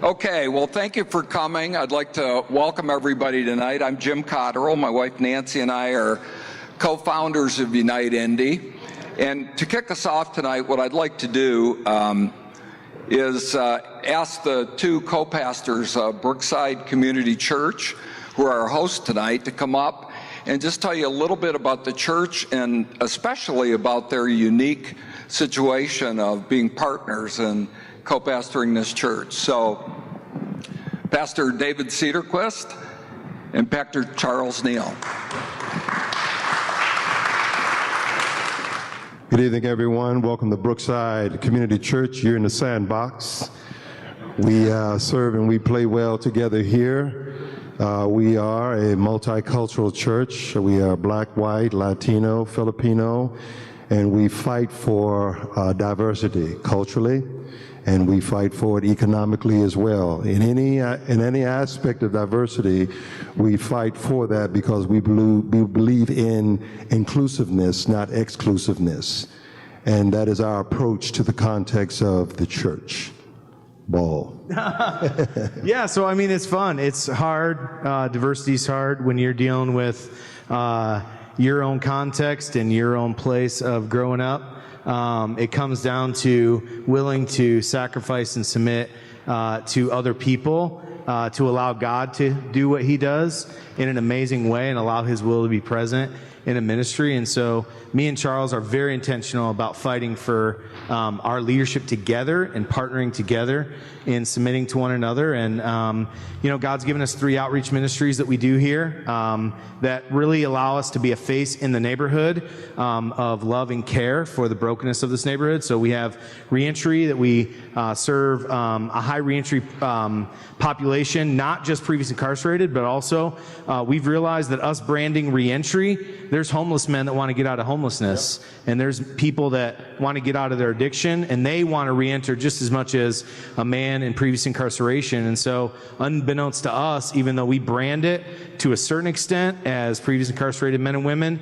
Okay, well, thank you for coming. I'd like to welcome everybody tonight. I'm Jim Cotterill. My wife Nancy and I are co-founders of Unite Indy. And to kick us off tonight, what I'd like to do is ask the two co-pastors of Brookside Community Church, who are our hosts tonight, to come up and just tell you a little bit about the church and especially about their unique situation of being partners and co-pastoring this church. So, Pastor David Cedarquist and Pastor Charles Neal. Good evening, everyone. Welcome to Brookside Community Church. You're in the sandbox. We serve and we play well together here. We are a multicultural church. We are black, white, Latino, Filipino, and we fight for diversity culturally, and we fight for it economically as well. In any aspect of diversity, we fight for that because we believe in inclusiveness, not exclusiveness. And that is our approach to the context of the church. Ball. Yeah, so I mean, it's fun. It's hard. Diversity's hard when you're dealing with your own context and your own place of growing up. It comes down to willing to sacrifice and submit to other people, to allow God to do what he does in an amazing way and allow his will to be present in a ministry. And so me and Charles are very intentional about fighting for our leadership together and partnering together in submitting to one another. And, God's given us 3 outreach ministries that we do here that really allow us to be a face in the neighborhood of love and care for the brokenness of this neighborhood. So we have reentry that we serve a high reentry population, not just previously incarcerated, but also we've realized that us branding reentry, there's homeless men that want to get out of homelessness, and there's people that want to get out of their addiction, and they want to reenter just as much as a man in previous incarceration. And so unbeknownst to us, even though we brand it to a certain extent as previous incarcerated men and women,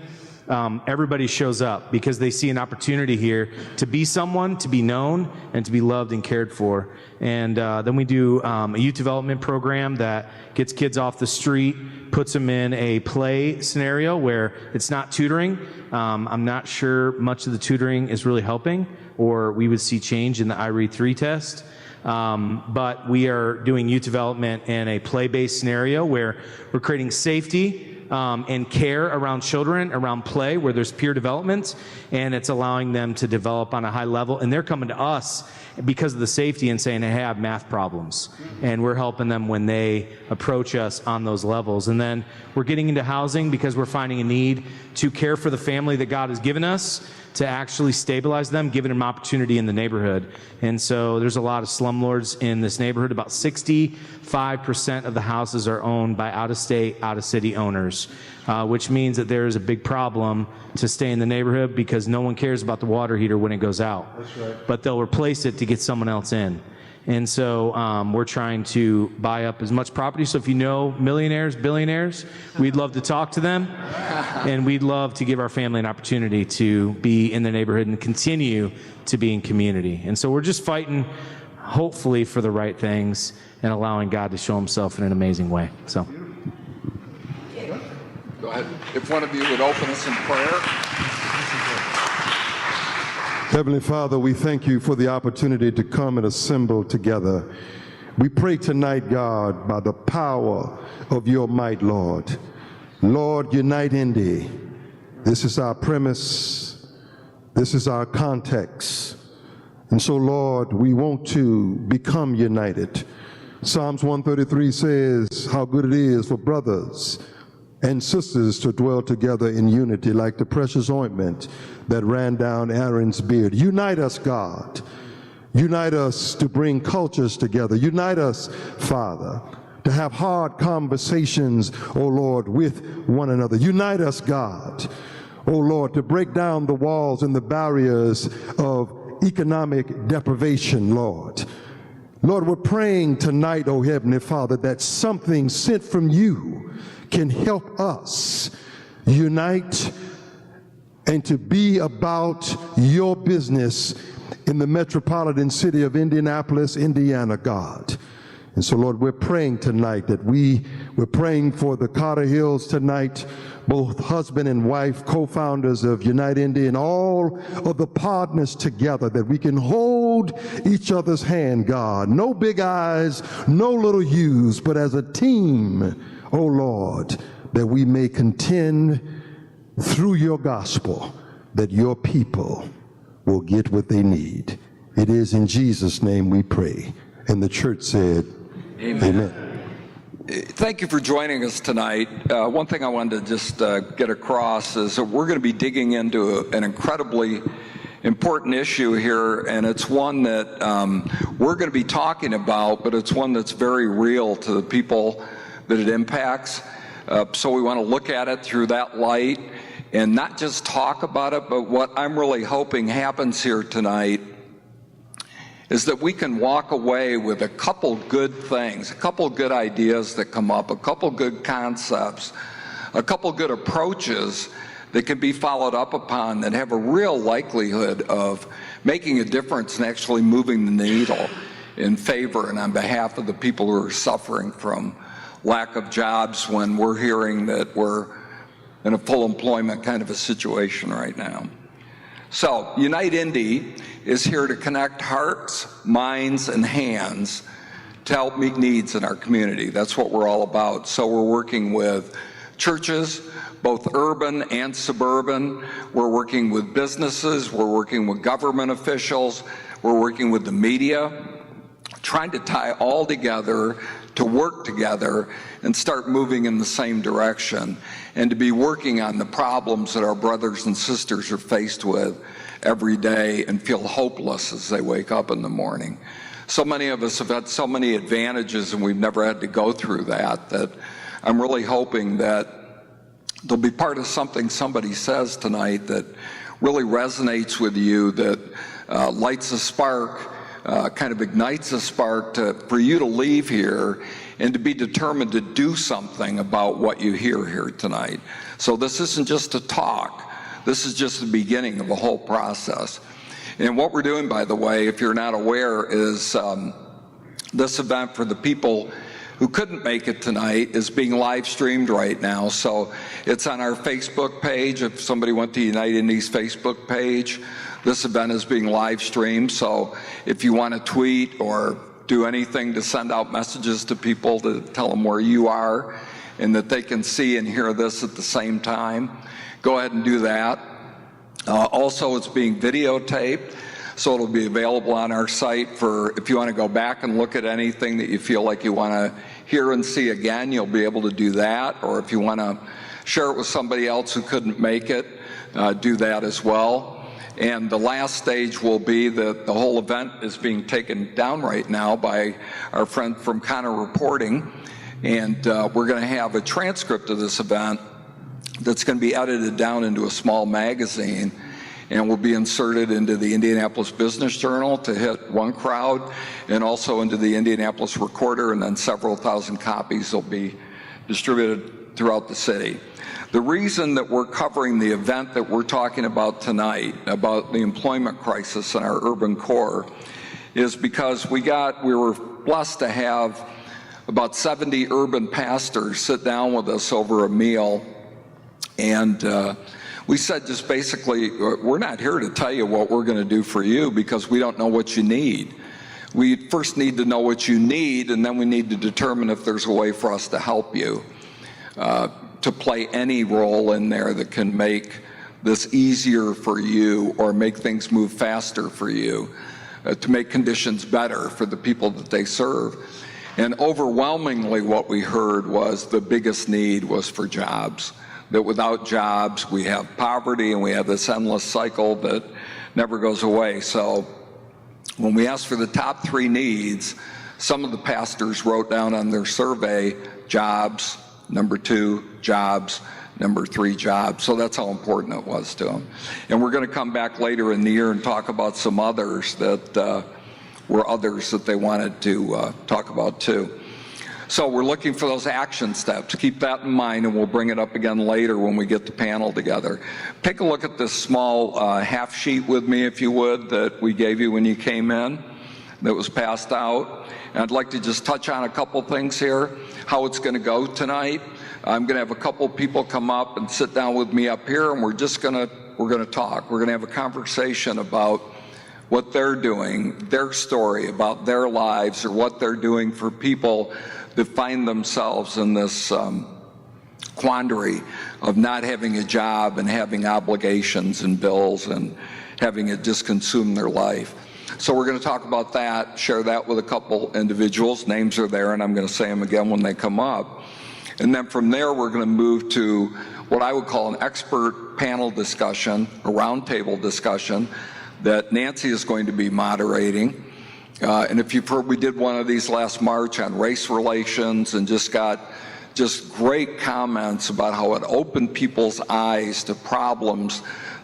everybody shows up because they see an opportunity here to be someone, to be known, and to be loved and cared for. And then we do a youth development program that gets kids off the street, puts them in a play scenario where it's not tutoring. I'm not sure much of the tutoring is really helping, or we would see change in the IRE3 test. But we are doing youth development in a play-based scenario where we're creating safety and care around children, around play, where there's peer development, and it's allowing them to develop on a high level. And they're coming to us because of the safety and saying, hey, I have math problems. And we're helping them when they approach us on those levels. And then we're getting into housing because we're finding a need to care for the family that God has given us, to actually stabilize them, giving them opportunity in the neighborhood. And so there's a lot of slumlords in this neighborhood. About 65% of the houses are owned by out-of-state, out-of-city owners, which means that there is a big problem to stay in the neighborhood because no one cares about the water heater when it goes out. That's right. But they'll replace it to get someone else in. And so we're trying to buy up as much property. So if you know millionaires, billionaires, we'd love to talk to them. And we'd love to give our family an opportunity to be in the neighborhood and continue to be in community. And so we're just fighting, hopefully, for the right things and allowing God to show himself in an amazing way. So, Go ahead. If one of you would open us in prayer. Heavenly Father, we thank you for the opportunity to come and assemble together. We pray tonight, God, by the power of your might, Lord. Lord, unite Indy. This is our premise. This is our context. And so, Lord, we want to become united. Psalms 133 says how good it is for brothers and sisters to dwell together in unity like the precious ointment that ran down Aaron's beard. Unite us, God. Unite us to bring cultures together. Unite us, Father, to have hard conversations, oh Lord, with one another. Unite us, God, oh Lord, to break down the walls and the barriers of economic deprivation, Lord. Lord, we're praying tonight, oh Heavenly Father, that something sent from you can help us unite and to be about your business in the metropolitan city of Indianapolis, Indiana, God. And so, Lord, we're praying tonight that we're praying for the Carter Hills tonight, both husband and wife, co-founders of Unite Indy, and all of the partners together, that we can hold each other's hand, God. No big eyes, no little U's, but as a team, oh Lord, that we may contend through your gospel, that your people will get what they need. It is in Jesus' name we pray. And the church said, Amen. Amen. Thank you for joining us tonight. One thing I wanted to just get across is that we're going to be digging into an incredibly important issue here, and it's one that we're going to be talking about, but it's one that's very real to the people that it impacts. So we want to look at it through that light and not just talk about it, but what I'm really hoping happens here tonight is that we can walk away with a couple good things, a couple good ideas that come up, a couple good concepts, a couple good approaches that can be followed up upon that have a real likelihood of making a difference and actually moving the needle in favor and on behalf of the people who are suffering from lack of jobs, when we're hearing that we're in a full employment kind of a situation right now. So Unite Indy is here to connect hearts, minds, and hands to help meet needs in our community. That's what we're all about. So we're working with churches, both urban and suburban. We're working with businesses. We're working with government officials. We're working with the media, trying to tie all together to work together and start moving in the same direction, and to be working on the problems that our brothers and sisters are faced with every day and feel hopeless as they wake up in the morning. So many of us have had so many advantages and we've never had to go through that, that I'm really hoping that there'll be part of something somebody says tonight that really resonates with you, that lights a spark, kind of ignites a spark for you to leave here and to be determined to do something about what you hear here tonight. So this isn't just a talk. This is just the beginning of a whole process. And what we're doing, by the way, if you're not aware, is this event for the people who couldn't make it tonight is being live streamed right now. So it's on our Facebook page. If somebody went to Unite Indy's Facebook page, this event is being live streamed. So if you want to tweet or do anything to send out messages to people to tell them where you are and that they can see and hear this at the same time, go ahead and do that. Also, it's being videotaped, so it'll be available on our site for if you want to go back and look at anything that you feel like you want to hear and see again, you'll be able to do that. Or if you want to share it with somebody else who couldn't make it, do that as well. And the last stage will be that the whole event is being taken down right now by our friend from Connor Reporting, and we're going to have a transcript of this event that's going to be edited down into a small magazine and will be inserted into the Indianapolis Business Journal to hit one crowd, and also into the Indianapolis Recorder, and then several thousand copies will be distributed throughout the city. The reason that we're covering the event that we're talking about tonight, about the employment crisis in our urban core, is because we were blessed to have about 70 urban pastors sit down with us over a meal. And we said just basically, we're not here to tell you what we're going to do for you because we don't know what you need. We first need to know what you need, and then we need to determine if there's a way for us to help you, to play any role in there that can make this easier for you or make things move faster for you, to make conditions better for the people that they serve. And overwhelmingly what we heard was the biggest need was for jobs. That without jobs, we have poverty and we have this endless cycle that never goes away. So when we asked for the top 3 needs, some of the pastors wrote down on their survey, jobs, number 2, jobs, number 3, jobs. So that's how important it was to them. And we're going to come back later in the year and talk about some others that were others that they wanted to talk about too. So we're looking for those action steps. Keep that in mind, and we'll bring it up again later when we get the panel together. Take a look at this small half sheet with me, if you would, that we gave you when you came in. that was passed out. And I'd like to just touch on a couple things here, how it's going to go tonight. I'm going to have a couple people come up and sit down with me up here, and we're going to talk. We're going to have a conversation about what they're doing, their story, about their lives, or what they're doing for people that find themselves in this quandary of not having a job and having obligations and bills and having it just consume their life. So we're going to talk about that, share that with a couple individuals. Names are there, and I'm going to say them again when they come up. And then from there, we're going to move to what I would call an expert panel discussion, a roundtable discussion that Nancy is going to be moderating. And if you've heard, we did one of these last March on race relations and just got great comments about how it opened people's eyes to problems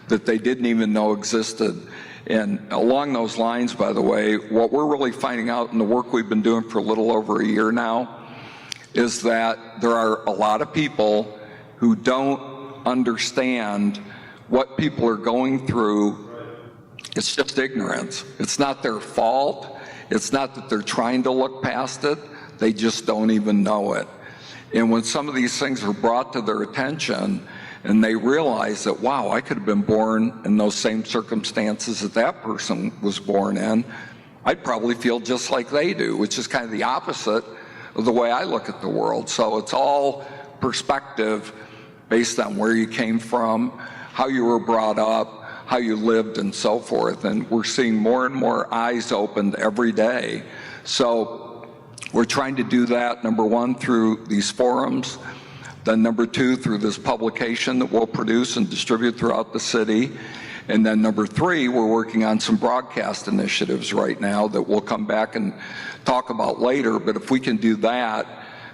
that they didn't even know existed. And along those lines, by the way, what we're really finding out in the work we've been doing for a little over a year now is that there are a lot of people who don't understand what people are going through. It's just ignorance. It's not their fault. It's not that they're trying to look past it. They just don't even know it. And when some of these things are brought to their attention and they realize that, wow, I could have been born in those same circumstances that that person was born in, I'd probably feel just like they do, which is kind of the opposite of the way I look at the world. So it's all perspective based on where you came from, how you were brought up, how you lived, and so forth. And we're seeing more and more eyes opened every day. So we're trying to do that, number one, through these forums, then number two, through this publication that we'll produce and distribute throughout the city. And then number three, we're working on some broadcast initiatives right now that we'll come back and talk about later. But if we can do that,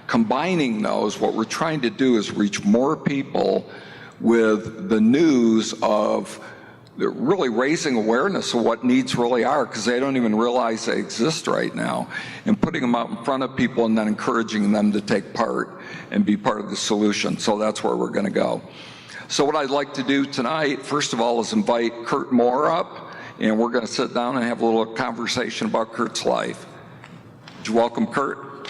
combining those, what we're trying to do is reach more people with the news of really raising awareness of what needs really are, because they don't even realize they exist right now, and putting them out in front of people and then encouraging them to take part and be part of the solution. So that's where we're going to go. So what I'd like to do tonight, first of all, is invite Kurt Moore up, and we're going to sit down and have a little conversation about Kurt's life. Would you welcome Kurt?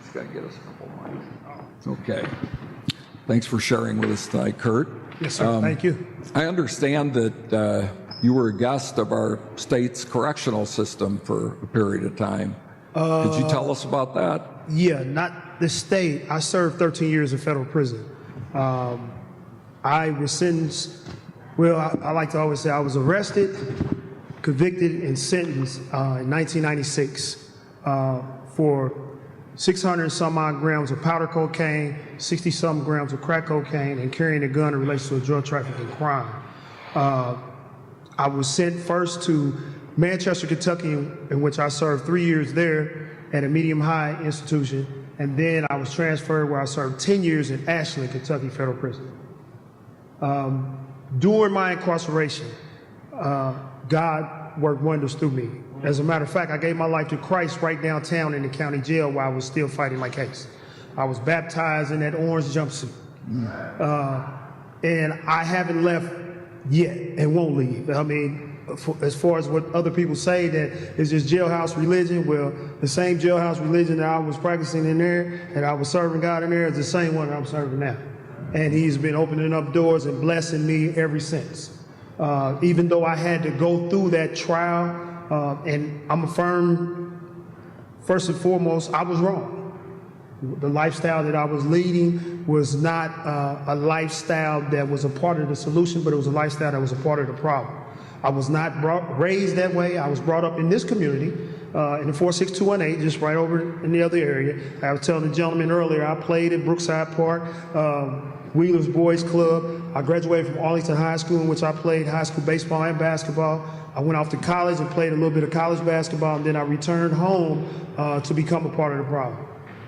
He's got to get us a couple of mics. Okay. Thanks for sharing with us tonight, Kurt. Yes, sir. Thank you. I understand that you were a guest of our state's correctional system for a period of time. Could you tell us about that? Yeah, not the state. I served 13 years in federal prison. I was sentenced, well, I like to always say I was arrested, convicted, and sentenced in 1996 for 600 and some odd grams of powder cocaine, 60 some grams of crack cocaine, and carrying a gun in relation to a drug trafficking crime. I was sent first to Manchester, Kentucky, in which I served 3 years there at a medium-high institution, and then I was transferred where I served 10 years in Ashland, Kentucky Federal Prison. During my incarceration, God worked wonders through me. As a matter of fact, I gave my life to Christ right downtown in the county jail while I was still fighting my case. I was baptized in that orange jumpsuit. And I haven't left yet and won't leave. I mean, as far as what other people say that it's just jailhouse religion, well, the same jailhouse religion that I was practicing in there and I was serving God in there is the same one that I'm serving now. And he's been opening up doors and blessing me ever since. Even though I had to go through that trial, and I'm affirmed, first and foremost, I was wrong. The lifestyle that I was leading was not a lifestyle that was a part of the solution, but it was a lifestyle that was a part of the problem. I was not raised that way. I was brought up in this community, in the 46218, just right over in the other area. I was telling the gentleman earlier, I played at Brookside Park, Wheeler's Boys Club. I graduated from Arlington High School, in which I played high school baseball and basketball. I went off to college and played a little bit of college basketball, and then I returned home to become a part of the problem.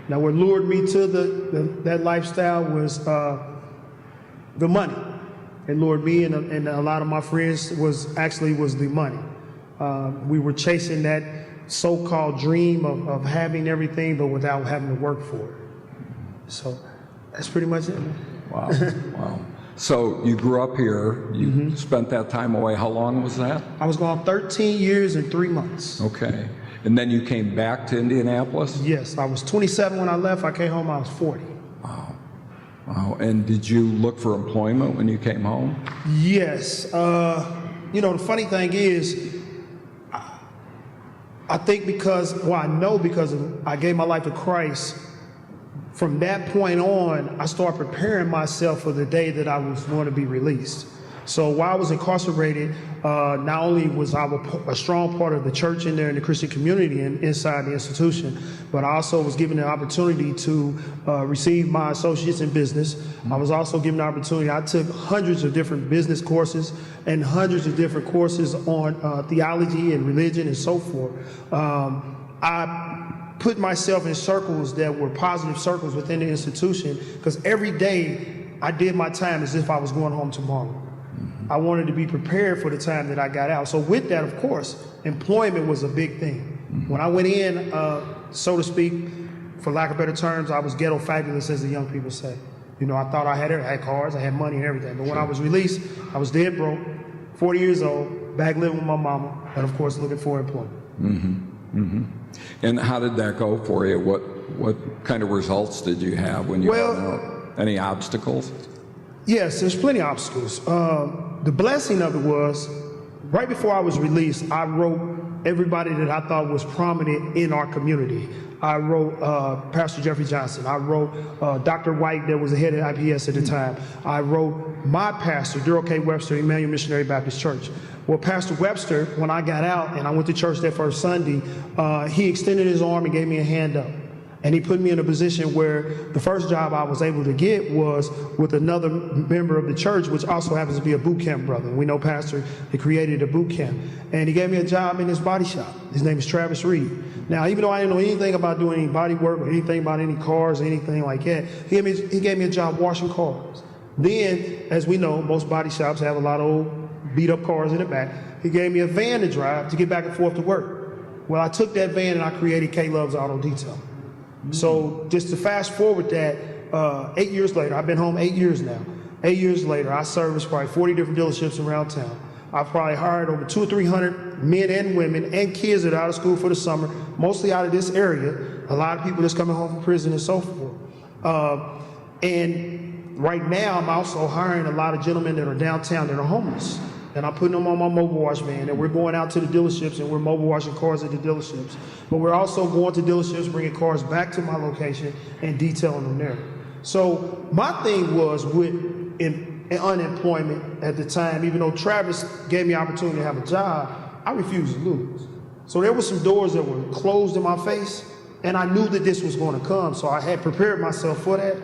Now, what lured me to that lifestyle was the money. It lured me and a lot of my friends was the money. We were chasing that so-called dream of having everything, but without having to work for it. So that's pretty much it. Wow, wow. So you grew up here, you spent that time away. How long was that? I was gone 13 years and 3 months. Okay. And then you came back to Indianapolis? Yes, I was 27 when I left. I came home, I was 40. Wow. Wow. And did you look for employment when you came home? Yes. You know, the funny thing is, I think I know because I gave my life to Christ. From that point on, I started preparing myself for the day that I was going to be released. So while I was incarcerated, not only was I a strong part of the church in there in the Christian community and inside the institution, but I also was given the opportunity to receive my associates in business. I was also given the opportunity, I took hundreds of different business courses and hundreds of different courses on theology and religion and so forth. I put myself in circles that were positive circles within the institution because every day I did my time as if I was going home tomorrow. I wanted to be prepared for the time that I got out. So with that, of course, employment was a big thing. When I went in, so to speak, for lack of better terms, I was ghetto fabulous, as the young people say. You know, I thought I had cars, I had money and everything. But when I was released, I was dead broke, 40 years old, back living with my mama, and of course looking for employment. And how did that go for you? What kind of results did you have when you got out? Any obstacles? Yes, there's plenty of obstacles. The blessing of it was, right before I was released, I wrote everybody that I thought was prominent in our community. I wrote Pastor Jeffrey Johnson. I wrote Dr. White, that was the head of IPS at the time. I wrote my pastor, Daryl K. Webster, Emmanuel Missionary Baptist Church. Well, Pastor Webster, when I got out and I went to church that first Sunday, he extended his arm and gave me a hand up. And he put me in a position where the first job I was able to get was with another member of the church, which also happens to be a boot camp brother. We know Pastor, he created a boot camp. And he gave me a job in his body shop. His name is Travis Reed. Now, even though I didn't know anything about doing any body work or anything about any cars or anything like that, he gave me a job washing cars. Then, as we know, most body shops have a lot of old beat up cars in the back. He gave me a van to drive to get back and forth to work. Well, I took that van and I created K Love's Auto Detail. So just to fast forward that, 8 years later, I've been home 8 years now. 8 years later, I serviced probably 40 different dealerships around town. I've probably hired over 200 or 300 men and women and kids that are out of school for the summer, mostly out of this area. A lot of people that's coming home from prison and so forth. And right now, I'm also hiring a lot of gentlemen that are downtown that are homeless. And I'm putting them on my mobile wash van, and we're going out to the dealerships and we're mobile washing cars at the dealerships. But we're also going to dealerships, bringing cars back to my location and detailing them there. So my thing was with unemployment at the time, even though Travis gave me the opportunity to have a job, I refused to lose. So there were some doors that were closed in my face, and I knew that this was going to come, so I had prepared myself for that.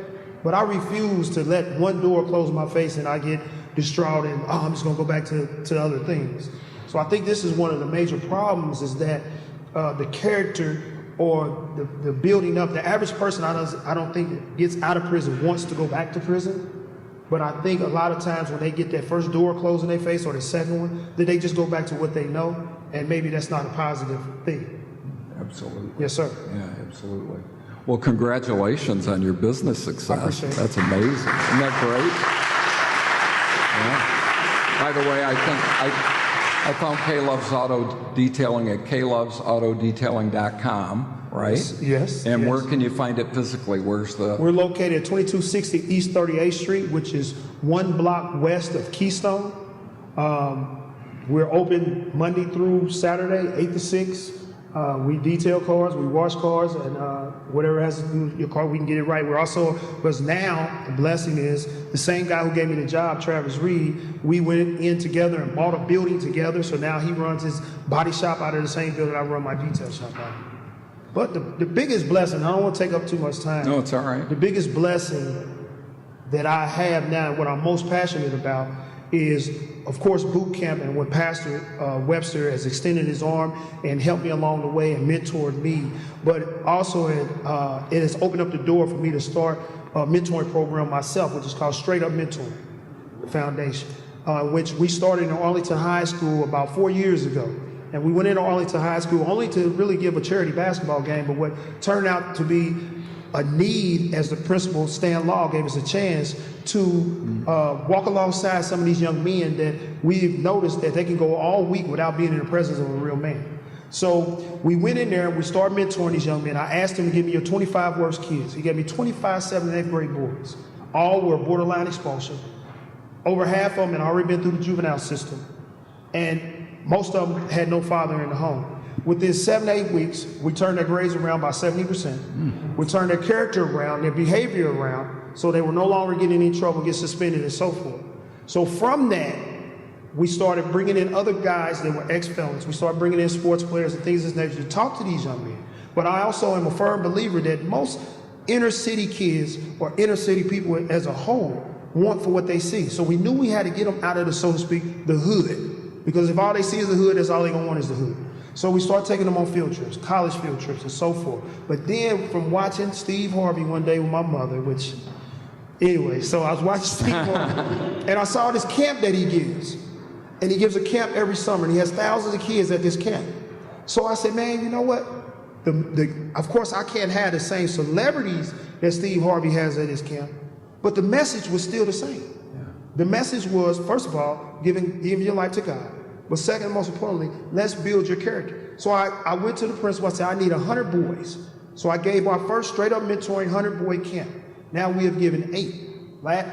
But I refused to let one door close in my face and I get distraught and, I'm just going to go back to other things. So I think this is one of the major problems is that the character or the building up, the average person I don't think that gets out of prison wants to go back to prison. But I think a lot of times when they get that first door closed in their face or the second one, that they just go back to what they know, and maybe that's not a positive thing. Absolutely. Yes, sir. Yeah, absolutely. Well, congratulations on your business success. I appreciate it. That's amazing. Isn't that great? Yeah. By the way, I found K Love's Auto Detailing at klovesautodetailing.com, right? Yes. And yes. where can you find it physically? Where's the? We're located at 2260 East 38th Street, which is 1 block west of Keystone. We're open Monday through Saturday, 8 to 6. We detail cars, we wash cars, and whatever has to do with your car, we can get it right. We're also, because now the blessing is the same guy who gave me the job, Travis Reed, we went in together and bought a building together. So now he runs his body shop out of the same building I run my detail shop out of. But the biggest blessing, I don't want to take up too much time. No, it's all right. The biggest blessing that I have now, what I'm most passionate about, is, of course, boot camp and when Pastor Webster has extended his arm and helped me along the way and mentored me. But also it has opened up the door for me to start a mentoring program myself, which is called Straight Up Mentoring Foundation, which we started in Arlington High School about 4 years ago. And we went into Arlington High School only to really give a charity basketball game, but what turned out to be a need as the principal, Stan Law, gave us a chance to walk alongside some of these young men that we've noticed that they can go all week without being in the presence of a real man. So we went in there and we started mentoring these young men. I asked him to give me your 25 worst kids. He gave me 25 7th and 8th grade boys. All were borderline expulsion. Over half of them had already been through the juvenile system. And most of them had no father in the home. Within 7 to 8 weeks, we turned their grades around by 70%. We turned their character around, their behavior around, so they were no longer getting in trouble, get suspended, and so forth. So from that, we started bringing in other guys that were ex-felons. We started bringing in sports players and things of this nature to talk to these young men. But I also am a firm believer that most inner city kids or inner city people as a whole want for what they see. So we knew we had to get them out of the, so to speak, the hood. Because if all they see is the hood, that's all they're gonna want is the hood. So we started taking them on field trips, college field trips, and so forth. But then from watching Steve Harvey one day with my mother, which, anyway, so I was watching Steve Harvey, and I saw this camp that he gives. And he gives a camp every summer, and he has thousands of kids at this camp. So I said, man, you know what? Of course, I can't have the same celebrities that Steve Harvey has at his camp, but the message was still the same. Yeah. The message was, first of all, giving your life to God. But second, most importantly, let's build your character. So I went to the principal, I said, I need 100 boys. So I gave our first straight up mentoring 100-boy camp. Now we have given 8.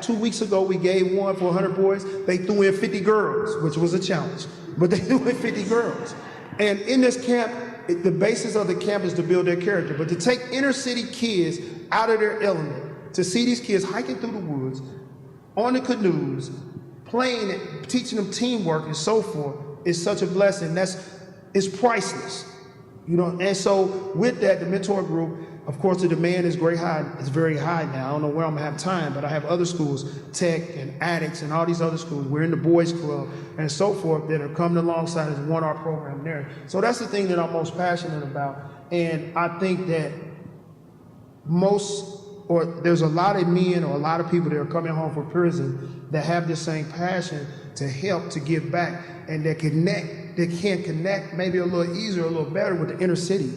2 weeks ago, we gave one for 100 boys. They threw in 50 girls, which was a challenge, but they threw in 50 girls. And in this camp, the basis of the camp is to build their character, but to take inner city kids out of their element, to see these kids hiking through the woods, on the canoes, playing it, teaching them teamwork and so forth, is such a blessing. It's priceless. You know, and so with that, the mentor group, of course, the demand is very high. It's very high now. I don't know where I'm gonna have time, but I have other schools, Tech and Addicts and all these other schools. We're in the Boys Club and so forth that are coming alongside as one our program there. So that's the thing that I'm most passionate about. And I think that there's a lot of men or a lot of people that are coming home from prison that have this same passion to help, to give back, and that can connect maybe a little easier, a little better with the inner city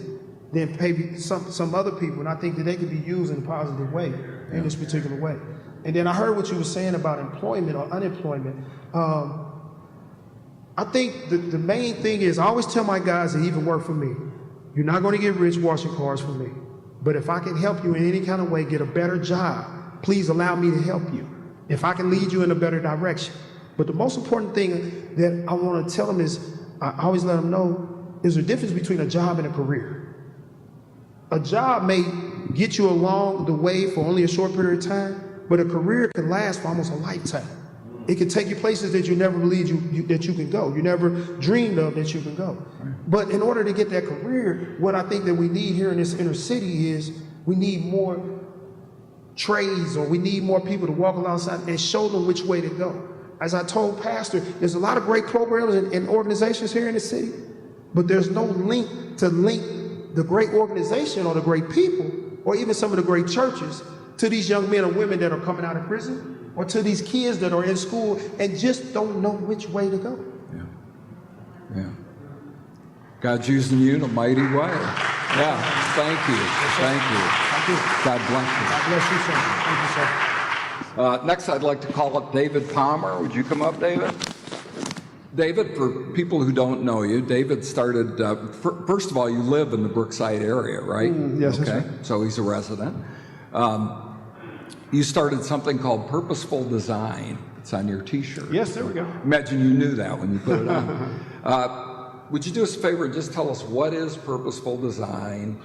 than maybe some other people. And I think that they can be used in a positive way, in this particular way. And then I heard what you were saying about employment or unemployment. I think the main thing is, I always tell my guys that even work for me, you're not gonna get rich washing cars for me. But if I can help you in any kind of way get a better job, please allow me to help you. If I can lead you in a better direction. But the most important thing that I want to tell them is, I always let them know, there's a difference between a job and a career. A job may get you along the way for only a short period of time, but a career can last for almost a lifetime. It can take you places that you never believed that you can go. You never dreamed of that you can go. But in order to get that career, what I think that we need here in this inner city is we need more trades, or we need more people to walk alongside and show them which way to go. As I told Pastor, there's a lot of great programs and organizations here in the city, but there's no link to link the great organization or the great people or even some of the great churches to these young men or women that are coming out of prison, or to these kids that are in school and just don't know which way to go. Yeah. God's using you in a mighty way. Yeah, thank you. Thank you. God bless you. God bless you, sir. Thank you, sir. Next, I'd like to call up David Palmer. Would you come up, David? David, for people who don't know you, David started, first of all, you live in the Brookside area, right? Yes, okay. That's right. So he's a resident. You started something called Purposeful Design. It's on your t-shirt. Yes, there we go. Imagine you knew that when you put it on. Would you do us a favor and just tell us what is Purposeful Design?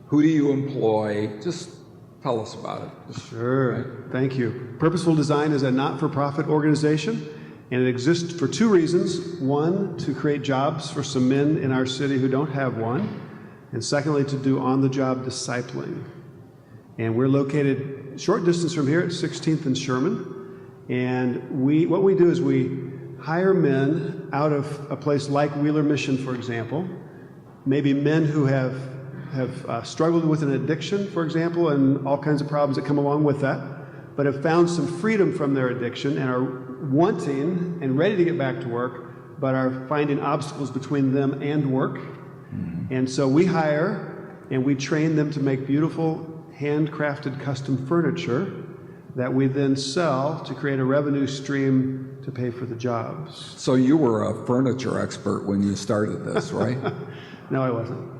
Who do you employ? Just tell us about it. Sure. Right? Thank you. Purposeful Design is a not-for-profit organization, and it exists for 2 reasons. One, to create jobs for some men in our city who don't have one, and secondly, to do on-the-job discipling. And we're located a short distance from here at 16th and Sherman, and what we do is we hire men out of a place like Wheeler Mission, for example, maybe men who have struggled with an addiction, for example, and all kinds of problems that come along with that, but have found some freedom from their addiction and are wanting and ready to get back to work, but are finding obstacles between them and work. And so we hire and we train them to make beautiful handcrafted custom furniture that we then sell to create a revenue stream to pay for the jobs. So you were a furniture expert when you started this, right? No, I wasn't.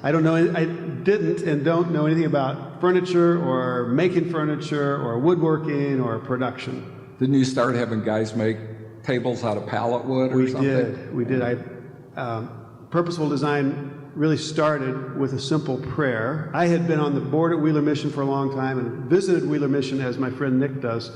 I didn't and don't know anything about furniture or making furniture or woodworking or production. Didn't you start having guys make tables out of pallet wood or something? We did. Purposeful Design really started with a simple prayer. I had been on the board at Wheeler Mission for a long time and visited Wheeler Mission as my friend Nick does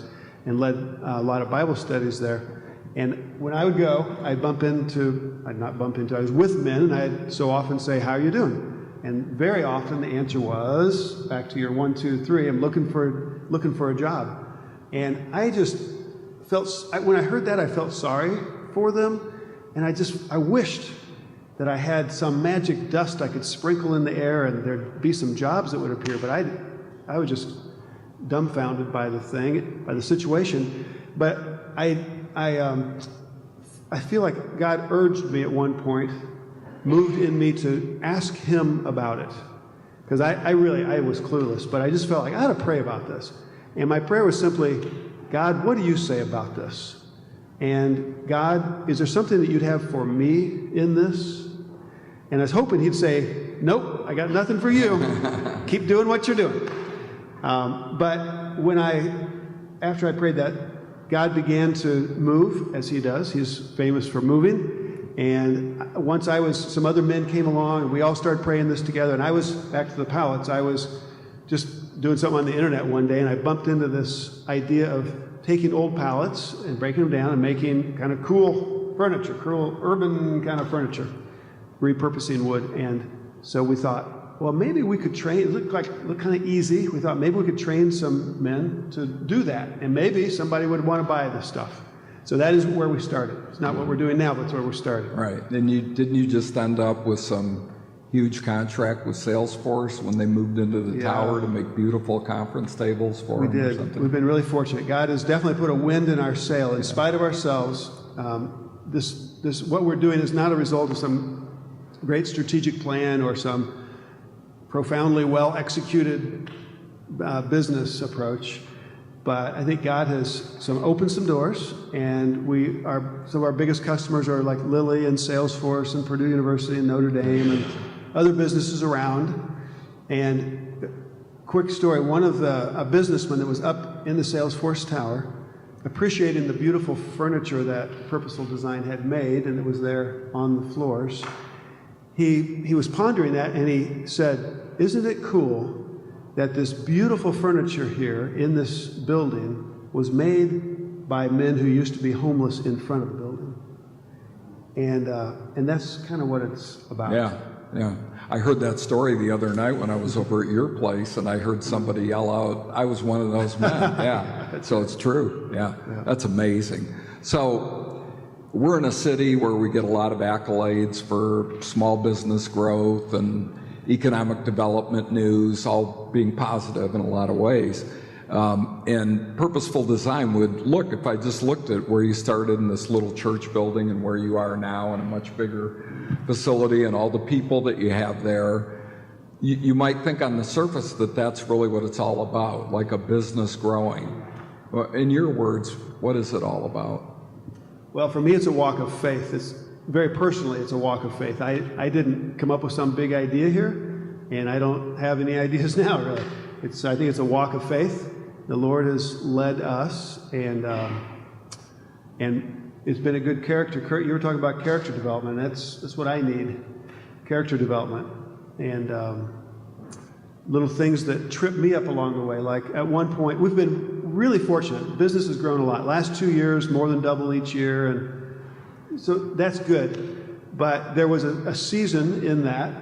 and led a lot of Bible studies there. And when I would go, I was with men, and I'd so often say, "How are you doing?" And very often the answer was, back to your 1, 2, 3, I'm looking for a job. And I just felt, when I heard that, I felt sorry for them, and I wished that I had some magic dust I could sprinkle in the air and there'd be some jobs that would appear, but I was just dumbfounded by the situation. But I feel like God urged me at one point, moved in me to ask him about it. Because I was clueless, but I just felt like I ought to pray about this. And my prayer was simply, God, what do you say about this? And God, is there something that you'd have for me in this? And I was hoping he'd say, nope, I got nothing for you. Keep doing what you're doing. But after I prayed that, God began to move, as he does. He's famous for moving. And once some other men came along, and we all started praying this together. And I was, back to the pallets, I was just doing something on the internet one day, and I bumped into this idea of taking old pallets and breaking them down and making kind of cool furniture, cool urban kind of furniture, repurposing wood. And so we thought, well, maybe we could train, it looked kind of easy. We thought maybe we could train some men to do that, and maybe somebody would want to buy this stuff. So that is where we started. It's not what we're doing now, but it's where we're starting. Right. And didn't you just end up with some huge contract with Salesforce when they moved into the tower to make beautiful conference tables for them? We did. Or something? We've been really fortunate. God has definitely put a wind in our sail. In spite of ourselves, this what we're doing is not a result of some great strategic plan or some profoundly well executed business approach. But I think God has opened some doors, and some of our biggest customers are like Lilly and Salesforce and Purdue University and Notre Dame and other businesses around. And quick story, a businessman that was up in the Salesforce tower, appreciating the beautiful furniture that Purposeful Design had made, and it was there on the floors, he was pondering that, and he said, isn't it cool that this beautiful furniture here in this building was made by men who used to be homeless in front of the building? And that's kind of what it's about. Yeah. I heard that story the other night when I was over at your place, and I heard somebody yell out, I was one of those men. Yeah. So it's true. Yeah. That's amazing. So we're in a city where we get a lot of accolades for small business growth and economic development news, all being positive in a lot of ways. And Purposeful Design would look, if I just looked at where you started in this little church building and where you are now in a much bigger facility and all the people that you have there, you might think on the surface that that's really what it's all about, like a business growing. In your words, what is it all about? Well, for me, it's a walk of faith. Very personally, it's a walk of faith. I didn't come up with some big idea here, and I don't have any ideas now, really. I think it's a walk of faith. The Lord has led us, and it's been a good character. You were talking about character development. That's what I need, character development, and little things that trip me up along the way. Like at one point, we've been really fortunate. Business has grown a lot. Last 2 years, more than double each year, and so that's good. But there was a season in that,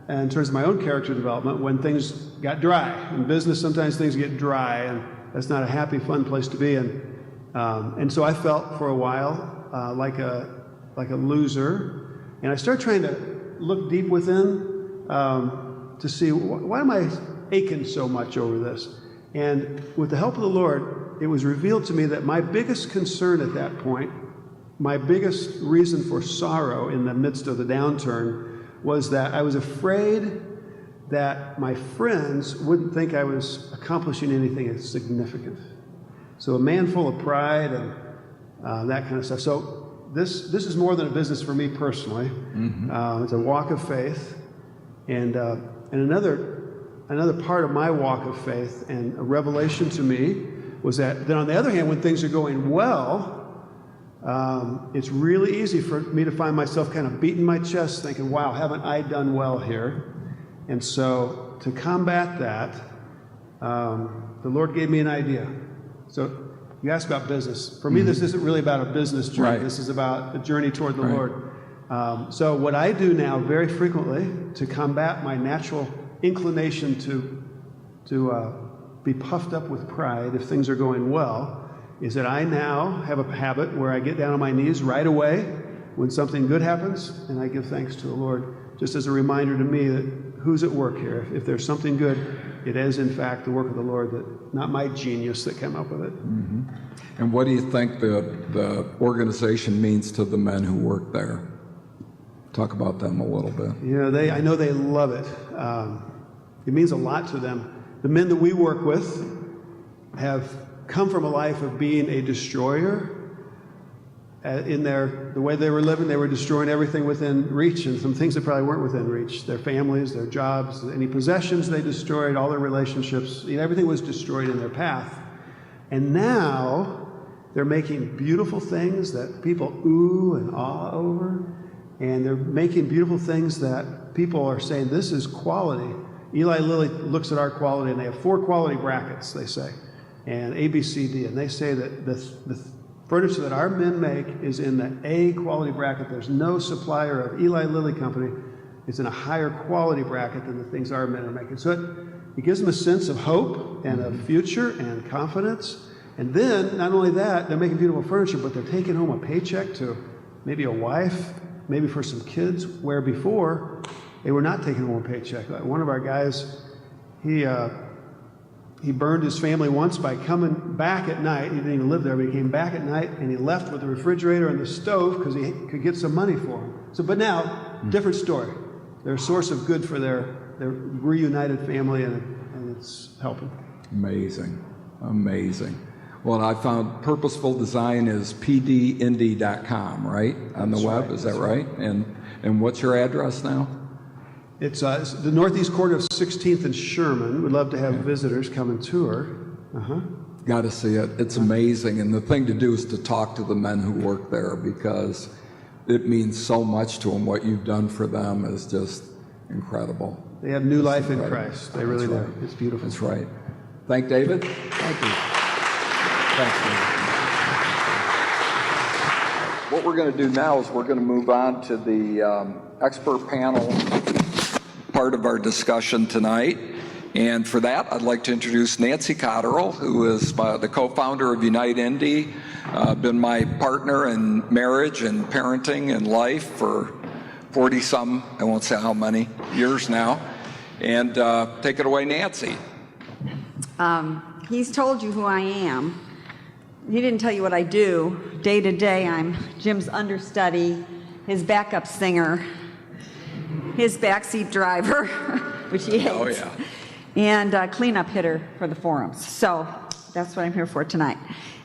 in terms of my own character development, when things got dry. In business, sometimes things get dry, and that's not a happy, fun place to be in. And so I felt for a while like a loser, and I started trying to look deep within to see, why am I aching so much over this? And with the help of the Lord, it was revealed to me that my biggest concern at that point, my biggest reason for sorrow in the midst of the downturn, was that I was afraid that my friends wouldn't think I was accomplishing anything significant. So a man full of pride and that kind of stuff. So this is more than a business for me personally. It's a walk of faith, and another part of my walk of faith and a revelation to me was that then on the other hand, when things are going well, it's really easy for me to find myself kind of beating my chest thinking, wow, haven't I done well here? And so to combat that, the Lord gave me an idea. So you asked about business. For me, this isn't really about a business journey. Right. This is about a journey toward the Lord. So what I do now very frequently to combat my natural inclination to be puffed up with pride if things are going well is that I now have a habit where I get down on my knees right away when something good happens, and I give thanks to the Lord, just as a reminder to me that who's at work here. If there's something good, it is in fact the work of the Lord, that not my genius that came up with it. And what do you think the organization means to the men who work there? Talk about them a little bit. I know they love it. It means a lot to them. The men that we work with have come from a life of being a destroyer. In the way they were living, they were destroying everything within reach, and some things that probably weren't within reach. Their families, their jobs, any possessions they destroyed, all their relationships, everything was destroyed in their path. And now they're making beautiful things that people ooh and ah over, and they're making beautiful things that people are saying, this is quality. Eli Lilly looks at our quality, and they have 4 quality brackets, they say, and A, B, C, D, and they say that the furniture that our men make is in the A quality bracket. There's no supplier of Eli Lilly Company. It's in a higher quality bracket than the things our men are making. So it gives them a sense of hope and of future and confidence. And then, not only that, they're making beautiful furniture, but they're taking home a paycheck to maybe a wife, maybe for some kids, where before they were not taking home a paycheck. Like one of our guys, he burned his family once by coming back at night. He didn't even live there, but he came back at night and he left with the refrigerator and the stove because he could get some money for him. So, but now, different story. They're a source of good for their reunited family, and it's helping. Amazing. Amazing. Well, I found Purposeful Design is pdindy.com, right? On the web, is that right? And what's your address now? It's the northeast corner of 16th and Sherman. We'd love to have visitors come and tour. Got to see it. It's amazing. And the thing to do is to talk to the men who work there, because it means so much to them. What you've done for them is just incredible. They have new life in Christ. They really do. It's beautiful. That's right. Thank David. Thank you. Thanks, David. What we're going to do now is we're going to move on to the expert panel part of our discussion tonight. And for that, I'd like to introduce Nancy Cotterill, who is the co-founder of Unite Indy, been my partner in marriage and parenting and life for 40-some, I won't say how many, years now. And take it away, Nancy. He's told you who I am. He didn't tell you what I do. Day to day, I'm Jim's understudy, his backup singer, his backseat driver, which he hates, Oh, yeah. and cleanup hitter for the forums. So that's what I'm here for tonight.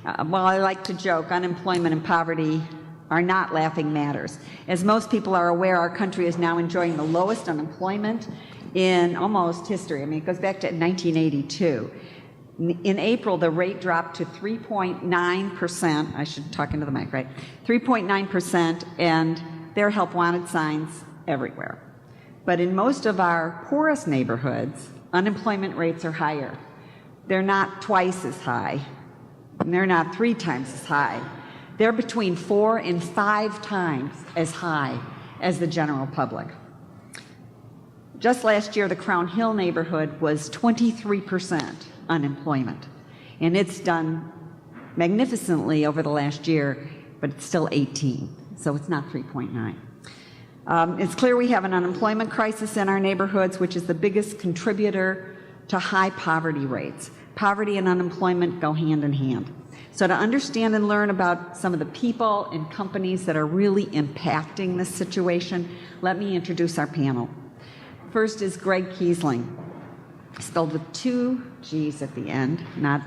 While I like to joke, unemployment and poverty are not laughing matters. As most people are aware, our country is now enjoying the lowest unemployment in almost history. I mean, it goes back to 1982. In April, the rate dropped to 3.9%. I should talk into the mic, right? 3.9%, and there are help wanted signs everywhere. But in most of our poorest neighborhoods, unemployment rates are higher. They're not twice as high, and they're not 3 times as high. They're between 4 and 5 times as high as the general public. Just last year, the Crown Hill neighborhood was 23% unemployment, and it's done magnificently over the last year, but it's still 18, so it's not 3.9. It's clear we have an unemployment crisis in our neighborhoods, which is the biggest contributor to high poverty rates. Poverty and unemployment go hand in hand. So to understand and learn about some of the people and companies that are really impacting this situation, let me introduce our panel. First is Greg Kiesling, spelled with 2 G's at the end, not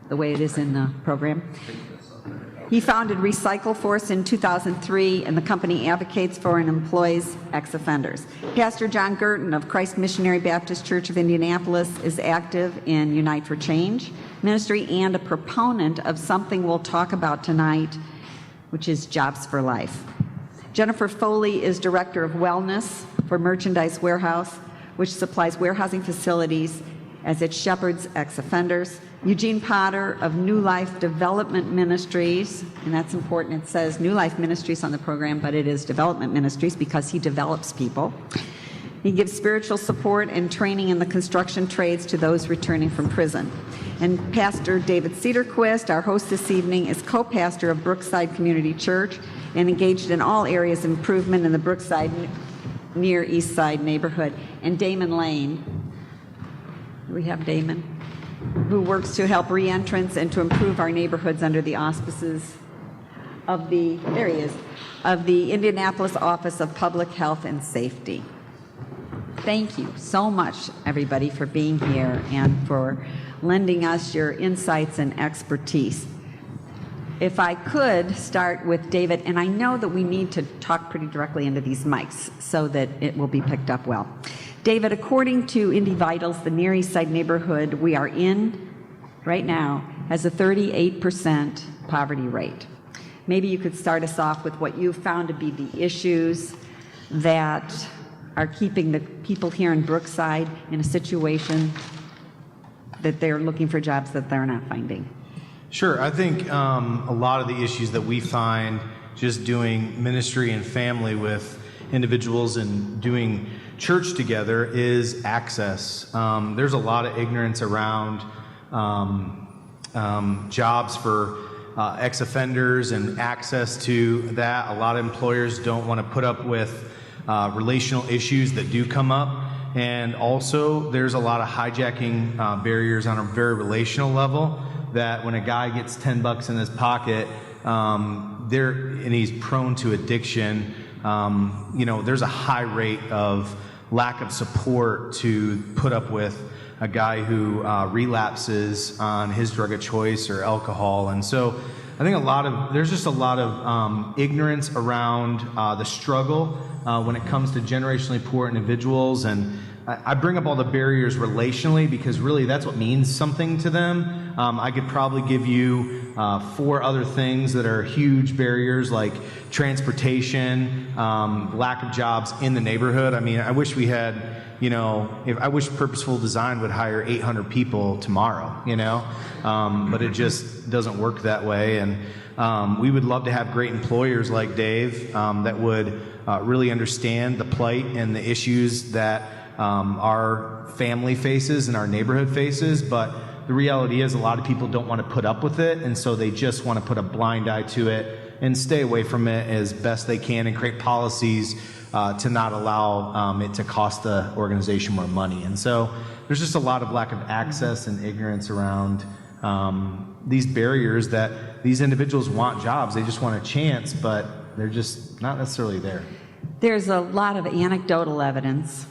the way it is in the program. He founded Recycle Force in 2003, and the company advocates for and employs ex-offenders. Pastor John Gurton of Christ Missionary Baptist Church of Indianapolis is active in Unite for Change ministry and a proponent of something we'll talk about tonight, which is Jobs for Life. Jennifer Foley is Director of Wellness for Merchandise Warehouse, which supplies warehousing facilities as it shepherds ex-offenders. Eugene Potter of New Life Development Ministries, and that's important, it says New Life Ministries on the program, but it is Development Ministries because he develops people. He gives spiritual support and training in the construction trades to those returning from prison. And Pastor David Cedarquist, our host this evening, is co-pastor of Brookside Community Church and engaged in all areas of improvement in the Brookside near East Side neighborhood. And Damon Lane, we have Damon, who works to help re-entrants and to improve our neighborhoods under the auspices of the, there he is, of the Indianapolis Office of Public Health and Safety. Thank you so much, everybody, for being here and for lending us your insights and expertise. If I could start with David, and I know that we need to talk pretty directly into these mics so that it will be picked up well. David, according to Indy Vitals, the Near East Side neighborhood we are in right now has a 38% poverty rate. Maybe you could start us off with what you've found to be the issues that are keeping the people here in Brookside in a situation that they're looking for jobs that they're not finding. Sure. I think a lot of the issues that we find just doing ministry and family with individuals and doing church together is access. There's a lot of ignorance around jobs for ex-offenders and access to that. A lot of employers don't want to put up with relational issues that do come up. And also, there's a lot of hijacking barriers on a very relational level that when a guy gets $10 in his pocket, and he's prone to addiction, there's a high rate of lack of support to put up with a guy who relapses on his drug of choice or alcohol. And so I think there's just a lot of ignorance around the struggle when it comes to generationally poor individuals. And I bring up all the barriers relationally because really that's what means something to them. I could probably give you 4 other things that are huge barriers, like transportation, lack of jobs in the neighborhood. I mean, I wish we had, I wish Purposeful Design would hire 800 people tomorrow, but it just doesn't work that way. And we would love to have great employers like Dave that would really understand the plight and the issues that our family faces and our neighborhood faces, but the reality is a lot of people don't want to put up with it, and so they just want to put a blind eye to it and stay away from it as best they can and create policies to not allow it to cost the organization more money. And so there's just a lot of lack of access and ignorance around these barriers that these individuals want jobs. They just want a chance, but they're just not necessarily there. There's a lot of anecdotal evidence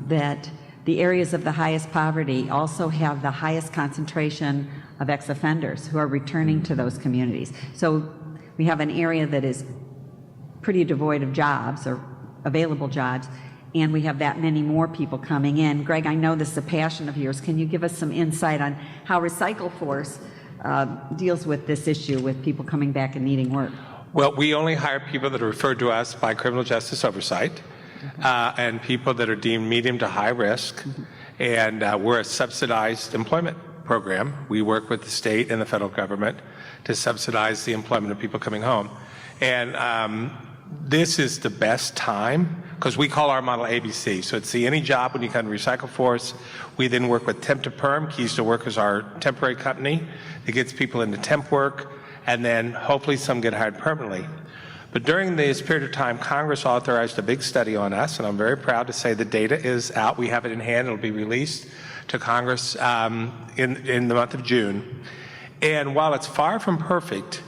that the areas of the highest poverty also have the highest concentration of ex-offenders who are returning to those communities. So we have an area that is pretty devoid of jobs or available jobs, and we have that many more people coming in. Greg, I know this is a passion of yours. Can you give us some insight on how Recycle Force deals with this issue with people coming back and needing work? Well, we only hire people that are referred to us by criminal justice oversight. And people that are deemed medium to high risk. And we're a subsidized employment program. We work with the state and the federal government to subsidize the employment of people coming home. And this is the best time, because we call our model ABC. So it's the any job when you come to Recycle Force. We then work with Temp to Perm. Keys to Work is our temporary company that gets people into temp work, and then hopefully some get hired permanently. But during this period of time, Congress authorized a big study on us, and I'm very proud to say the data is out. We have it in hand. It'll be released to Congress in the month of June. And while it's far from perfect,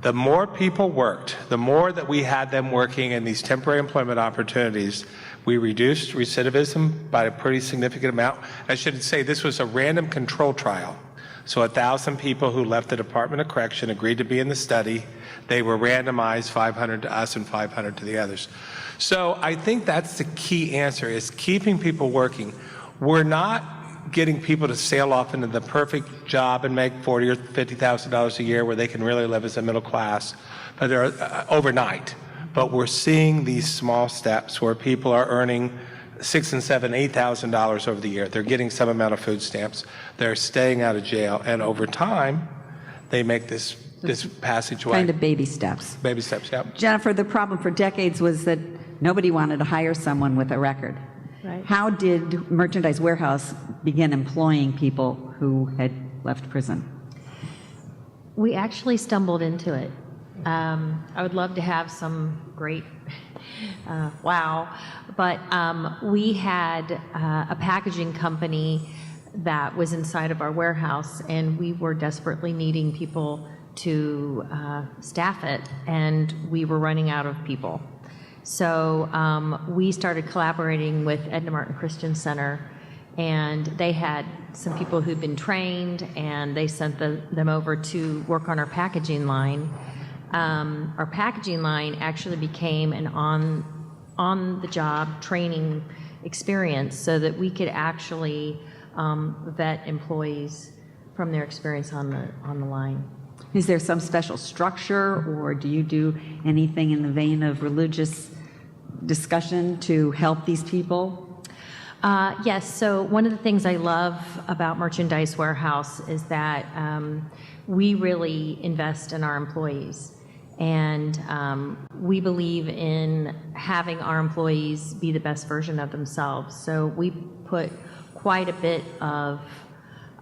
The more people worked, the more that we had them working in these temporary employment opportunities, we reduced recidivism by a pretty significant amount. I should say this was a random control trial. So 1,000 people who left the Department of Correction agreed to be in the study. They were randomized, 500 to us and 500 to the others. So I think that's the key answer, is keeping people working. We're not getting people to sail off into the perfect job and make $40,000 or $50,000 a year where they can really live as a middle class, but they're overnight. But we're seeing these small steps where people are earning $6,000 and $7,000, $8,000 over the year. They're getting some amount of food stamps. They're staying out of jail, and over time, they make this passageway. Kind of baby steps. Baby steps, yeah. Jennifer, the problem for decades was that nobody wanted to hire someone with a record. Right. How did Merchandise Warehouse begin employing people who had left prison? We actually stumbled into it. I would love to have some great wow, but we had a packaging company that was inside of our warehouse, and we were desperately needing people to staff it, and we were running out of people. So we started collaborating with Edna Martin Christian Center, and they had some people who'd been trained, and they sent them over to work on our packaging line. Our packaging line actually became an on-the-job training experience so that we could actually vet employees from their experience on the line. Is there some special structure, or do you do anything in the vein of religious discussion to help these people? Yes, so one of the things I love about Merchandise Warehouse is that we really invest in our employees. And we believe in having our employees be the best version of themselves. So we put quite a bit of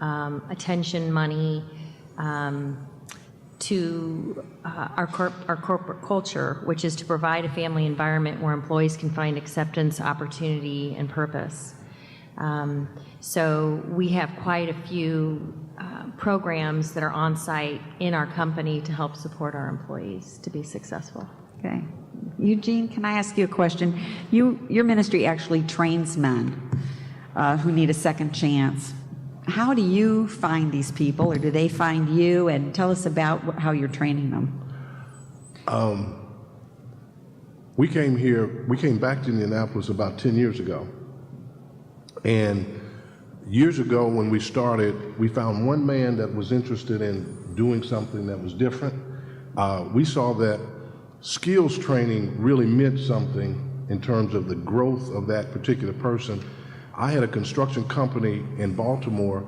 attention, money, to our corporate culture, which is to provide a family environment where employees can find acceptance, opportunity, and purpose. So we have quite a few programs that are on site in our company to help support our employees to be successful. Okay. Eugene, can I ask you a question? Your ministry actually trains men who need a second chance. How do you find these people, or do they find you? And tell us about how you're training them. We came back to Indianapolis about 10 years ago. And years ago when we started, we found one man that was interested in doing something that was different. We saw that skills training really meant something in terms of the growth of that particular person. I had a construction company in Baltimore,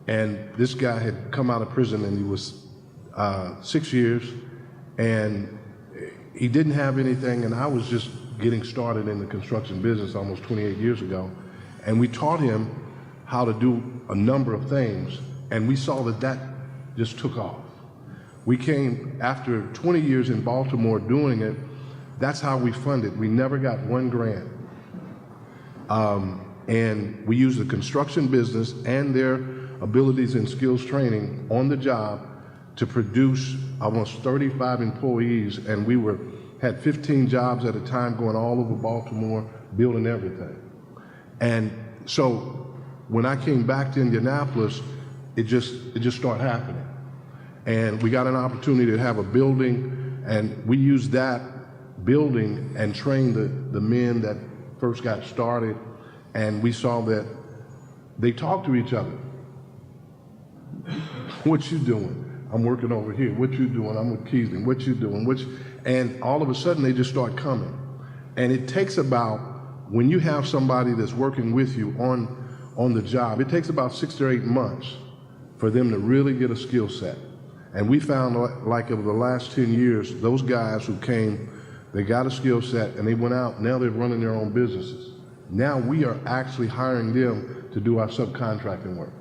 and this guy had come out of prison, and he was 6 years, and he didn't have anything, and I was just getting started in the construction business almost 28 years ago. And we taught him how to do a number of things, and we saw that just took off. We came, after 20 years in Baltimore doing it, that's how we funded. We never got one grant. And we used the construction business and their abilities and skills training on the job to produce almost 35 employees, and we had 15 jobs at a time going all over Baltimore, building everything. And so when I came back to Indianapolis, it just started happening. And we got an opportunity to have a building, and we used that building and trained the men that first got started, and we saw that they talked to each other. What you doing? I'm working over here. What you doing? I'm with Keesling. What you doing? And all of a sudden they just start coming. And it takes about, when you have somebody that's working with you on the job, it takes about 6 to 8 months for them to really get a skill set. And we found, like over the last 10 years, those guys who came, they got a skill set and they went out, now they're running their own businesses. Now we are actually hiring them to do our subcontracting work.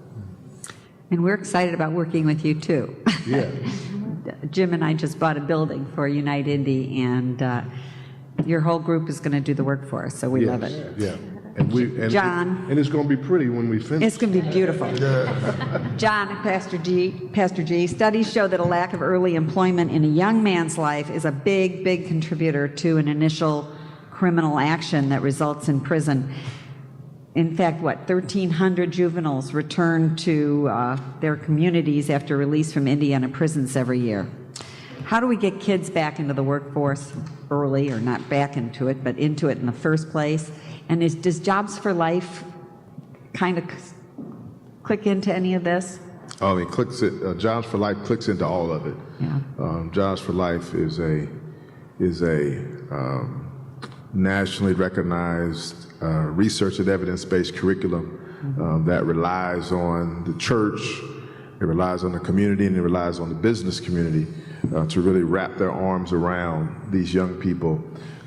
And we're excited about working with you too. Yeah. Jim and I just bought a building for Unite Indy, and your whole group is going to do the work for us, so we love it. Yeah. John. And it's going to be pretty when we finish. It's going to be beautiful. John and Pastor G, studies show that a lack of early employment in a young man's life is a big, big contributor to an initial criminal action that results in prison. In fact, 1,300 juveniles return to their communities after release from Indiana prisons every year. How do we get kids back into the workforce early, or not back into it, but into it in the first place? And does Jobs for Life kind of click into any of this? Oh, Jobs for Life clicks into all of it. Yeah. Jobs for Life is a nationally recognized research and evidence-based curriculum that relies on the church, it relies on the community, and it relies on the business community to really wrap their arms around these young people.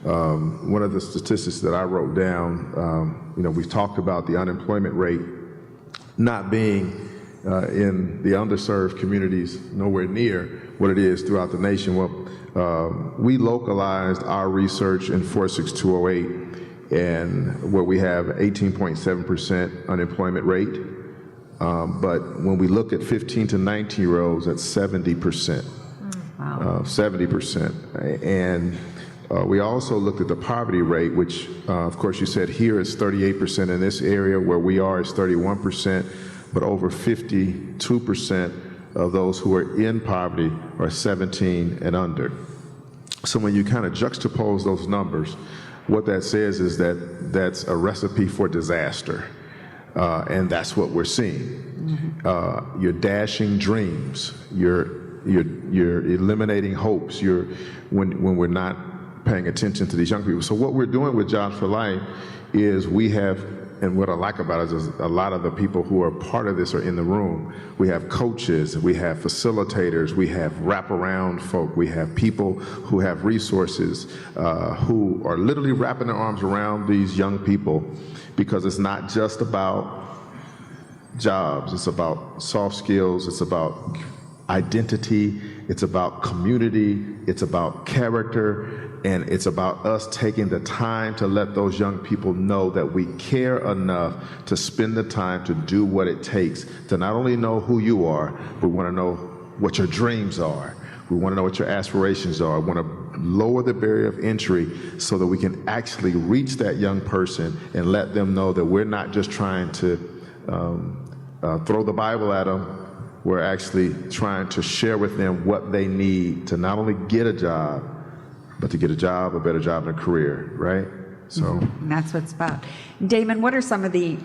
One of the statistics that I wrote down, we've talked about the unemployment rate not being in the underserved communities nowhere near what it is throughout the nation. Well, we localized our research in 46208, and where we have 18.7% unemployment rate. But when we look at 15 to 19-year-olds, that's 70%. Wow. 70%. And we also looked at the poverty rate, which, of course, you said here is 38%. In this area where we are is 31%, but over 52% of those who are in poverty are 17 and under. So when you kind of juxtapose those numbers, what that says is that that's a recipe for disaster. And that's what we're seeing. You're dashing dreams. You're eliminating hopes. When we're not paying attention to these young people. So what we're doing with Jobs for Life is we have, and what I like about it is a lot of the people who are part of this are in the room. We have coaches, we have facilitators, we have wraparound folk, we have people who have resources who are literally wrapping their arms around these young people, because it's not just about jobs, it's about soft skills, it's about identity, it's about community, it's about character, and it's about us taking the time to let those young people know that we care enough to spend the time to do what it takes to not only know who you are, but we want to know what your dreams are. We want to know what your aspirations are. We want to lower the barrier of entry so that we can actually reach that young person and let them know that we're not just trying to throw the Bible at them. We're actually trying to share with them what they need to not only get a job, but to get a job, a better job, and a career, right? So and that's what it's about. Damon, what are some of the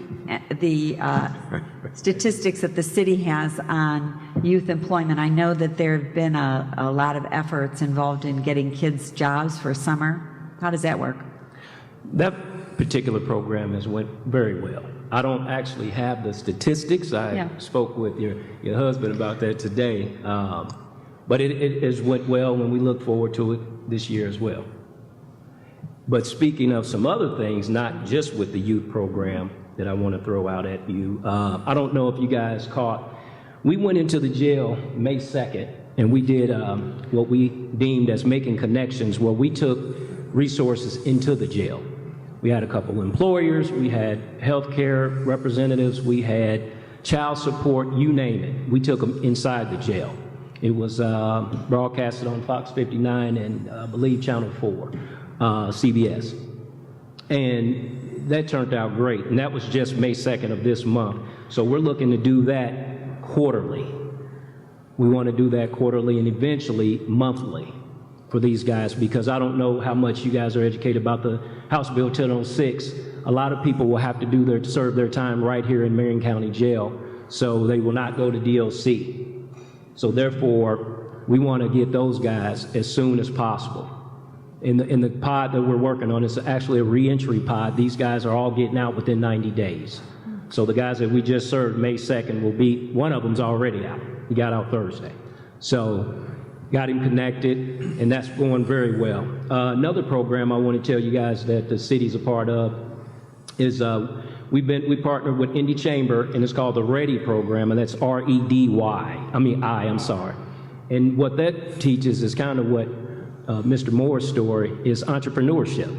statistics that the city has on youth employment? I know that there have been a lot of efforts involved in getting kids jobs for summer. How does that work? That particular program has went very well. I don't actually have the statistics. I spoke with your husband about that today. But it has went well, and we look forward to it this year as well. But speaking of some other things, not just with the youth program that I want to throw out at you, I don't know if you guys caught, we went into the jail May 2nd, and we did what we deemed as making connections, where we took resources into the jail. We had a couple employers, we had healthcare representatives, we had child support, you name it. We took them inside the jail. It was broadcasted on Fox 59 and I believe Channel 4, CBS. And that turned out great. And that was just May 2nd of this month. So we're looking to do that quarterly. We want to do that quarterly and eventually monthly for these guys, because I don't know how much you guys are educated about the House Bill 1006. A lot of people will have to serve their time right here in Marion County Jail, so they will not go to DLC. So therefore, we want to get those guys as soon as possible. In the pod that we're working on, it's actually a reentry pod. These guys are all getting out within 90 days. So the guys that we just served May 2nd will be, one of them's already out. He got out Thursday. So got him connected, and that's going very well. Another program I want to tell you guys that the city's a part of is we partnered with Indy Chamber, and it's called the READY program, and that's R-E-D-Y. I'm sorry. And what that teaches is kind of what Mr. Moore's story is, entrepreneurship.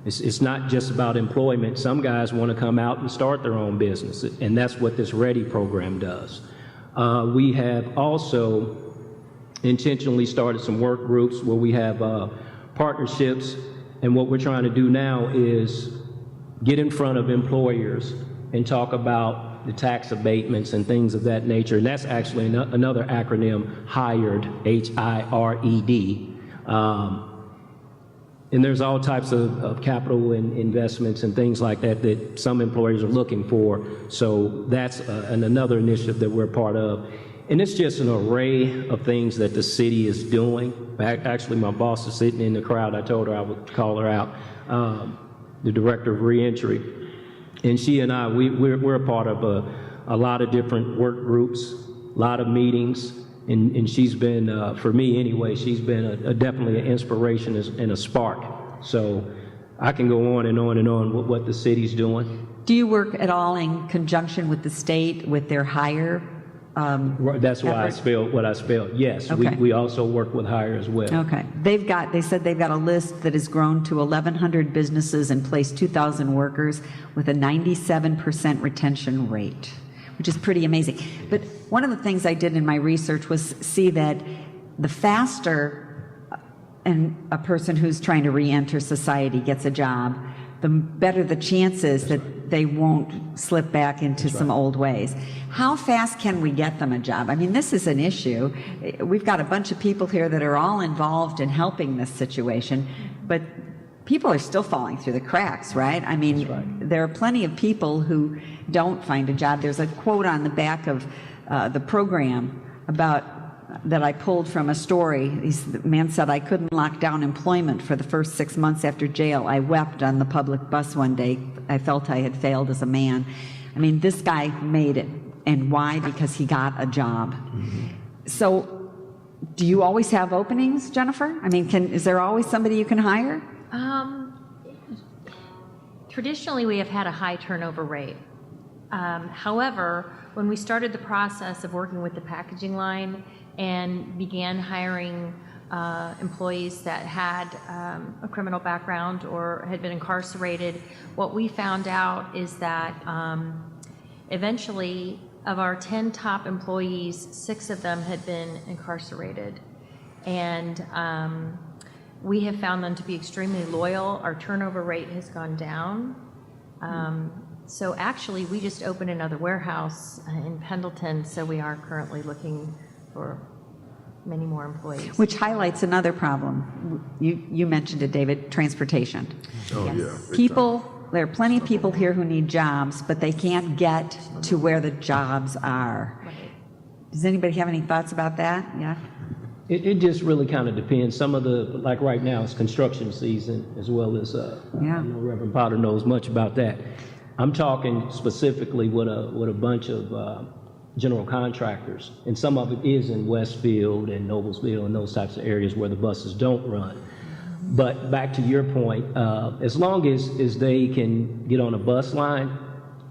It's not just about employment. Some guys want to come out and start their own business, and that's what this READY program does. We have also intentionally started some work groups where we have partnerships, and what we're trying to do now is get in front of employers and talk about the tax abatements and things of that nature. And that's actually another acronym, HIRED, H-I-R-E-D. And there's all types of capital and investments and things like that that some employers are looking for. So that's another initiative that we're part of. And it's just an array of things that the city is doing. Actually, my boss is sitting in the crowd. I told her I would call her out, the director of reentry. And she and I, we're a part of a lot of different work groups, a lot of meetings. And she's been, for me anyway, she's been definitely an inspiration and a spark. So I can go on and on and on with what the city's doing. Do you work at all in conjunction with the state, with their hire? That's why I spelled what I spelled. Yes, okay. we also work with hire as well. Okay. They said they've got a list that has grown to 1,100 businesses and placed 2,000 workers with a 97% retention rate, which is pretty amazing. But one of the things I did in my research was see that the faster a person who's trying to re-enter society gets a job, the better the chances that they won't slip back into some old ways. How fast can we get them a job? I mean, this is an issue. We've got a bunch of people here that are all involved in helping this situation, but people are still falling through the cracks, right? I mean, there are plenty of people who don't find a job. There's a quote on the back of the program that I pulled from a story. The man said, "I couldn't lock down employment for the first 6 months after jail. I wept on the public bus one day. I felt I had failed as a man." I mean, this guy made it. And why? Because he got a job. Mm-hmm. So do you always have openings, Jennifer? I mean, is there always somebody you can hire? Traditionally, we have had a high turnover rate. However, when we started the process of working with the packaging line and began hiring employees that had a criminal background or had been incarcerated, what we found out is that eventually, of our 10 top employees, 6 of them had been incarcerated. And we have found them to be extremely loyal. Our turnover rate has gone down. So actually, we just opened another warehouse in Pendleton, so we are currently looking for many more employees. Which highlights another problem. You mentioned it, David, transportation. Oh, yeah. There are plenty of people here who need jobs, but they can't get to where the jobs are. Right. Does anybody have any thoughts about that? Yeah. It just really kind of depends. Some of like right now, it's construction season, as well as, I know Reverend Potter knows much about that. I'm talking specifically with a bunch of general contractors, and some of it is in Westfield and Noblesville and those types of areas where the buses don't run. But back to your point, as long as they can get on a bus line,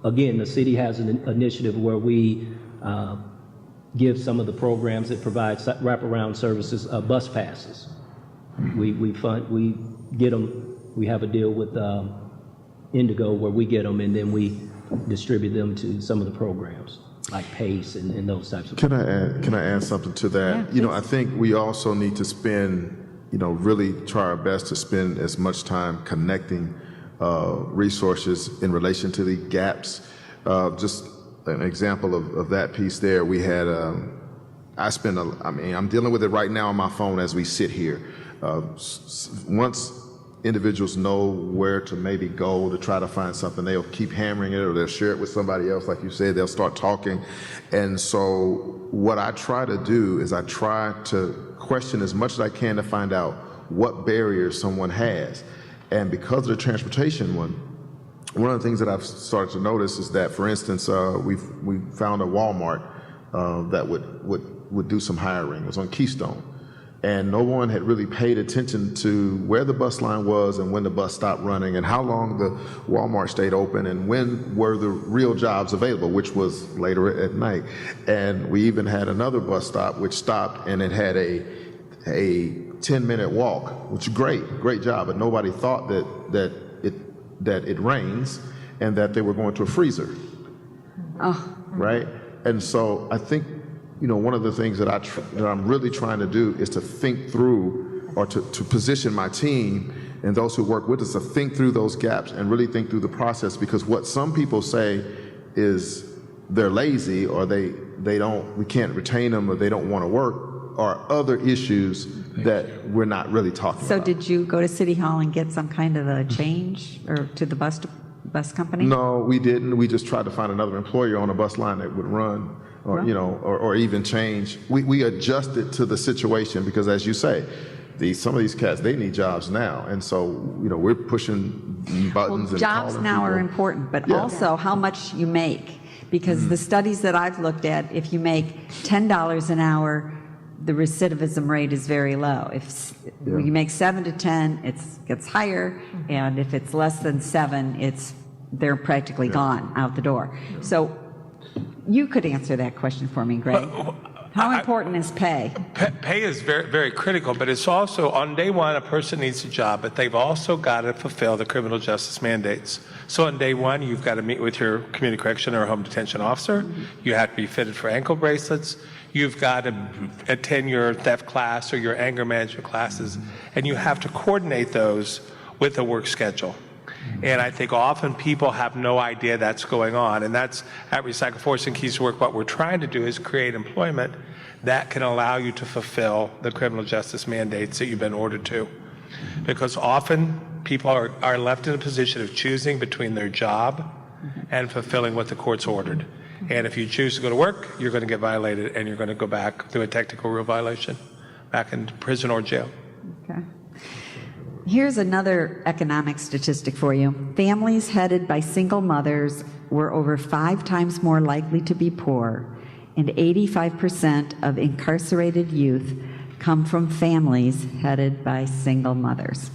again, the city has an initiative where we give some of the programs that provide wraparound services bus passes. We get them. We have a deal with Indigo where we get them and then we distribute them to some of the programs like PACE and those types of Can I add something to that? Yeah, I think we also need to spend, really try our best to spend as much time connecting resources in relation to the gaps. Just an example of that piece there, we had, I'm dealing with it right now on my phone as we sit here. Once individuals know where to maybe go to try to find something, they'll keep hammering it or they'll share it with somebody else. Like you said, they'll start talking. And so what I try to do is I try to question as much as I can to find out what barriers someone has. And because of the transportation one of the things that I've started to notice is that, for instance, we found a Walmart that would do some hiring. It was on Keystone. And no one had really paid attention to where the bus line was and when the bus stopped running and how long the Walmart stayed open and when were the real jobs available, which was later at night. And we even had another bus stop which stopped and it had a 10-minute walk, which is great job, but nobody thought that it that it rains and that they were going to a freezer. Oh. Right? And so I think, one of the things that I'm really trying to do is to think through, or to position my team and those who work with us to think through those gaps and really think through the process, because what some people say is they're lazy, or we can't retain them, or they don't want to work, are other issues that we're not really talking about. So did you go to City Hall and get some kind of a change, or to the bus company? No, we didn't. We just tried to find another employer on a bus line that would run, or or even change. We adjusted to the situation, because, as you say, some of these cats, they need jobs now, and so we're pushing buttons. Well, jobs now are important, but also how much you make, because the studies that I've looked at, if you make $10 an hour, the recidivism rate is very low. If you make 7 to 10, it gets higher, and if it's less than 7, they're practically gone out the door. So you could answer that question for me, Greg. How important is pay? Pay is very, very critical, but it's also, on day one, a person needs a job, but they've also got to fulfill the criminal justice mandates. So on day one, you've got to meet with your community correction or home detention officer. You have to be fitted for ankle bracelets. You've got to attend your theft class or your anger management classes, and you have to coordinate those with a work schedule. And I think often people have no idea that's going on. And that's at Recycle Force and Keys to Work. What we're trying to do is create employment that can allow you to fulfill the criminal justice mandates that you've been ordered to. Because often people are left in a position of choosing between their job and fulfilling what the court's ordered. And if you choose to go to work, you're going to get violated, and you're going to go back through a technical rule violation, back into prison or jail. Okay. Here's another economic statistic for you. Families headed by single mothers were over 5 times more likely to be poor, and 85% of incarcerated youth come from families headed by single mothers.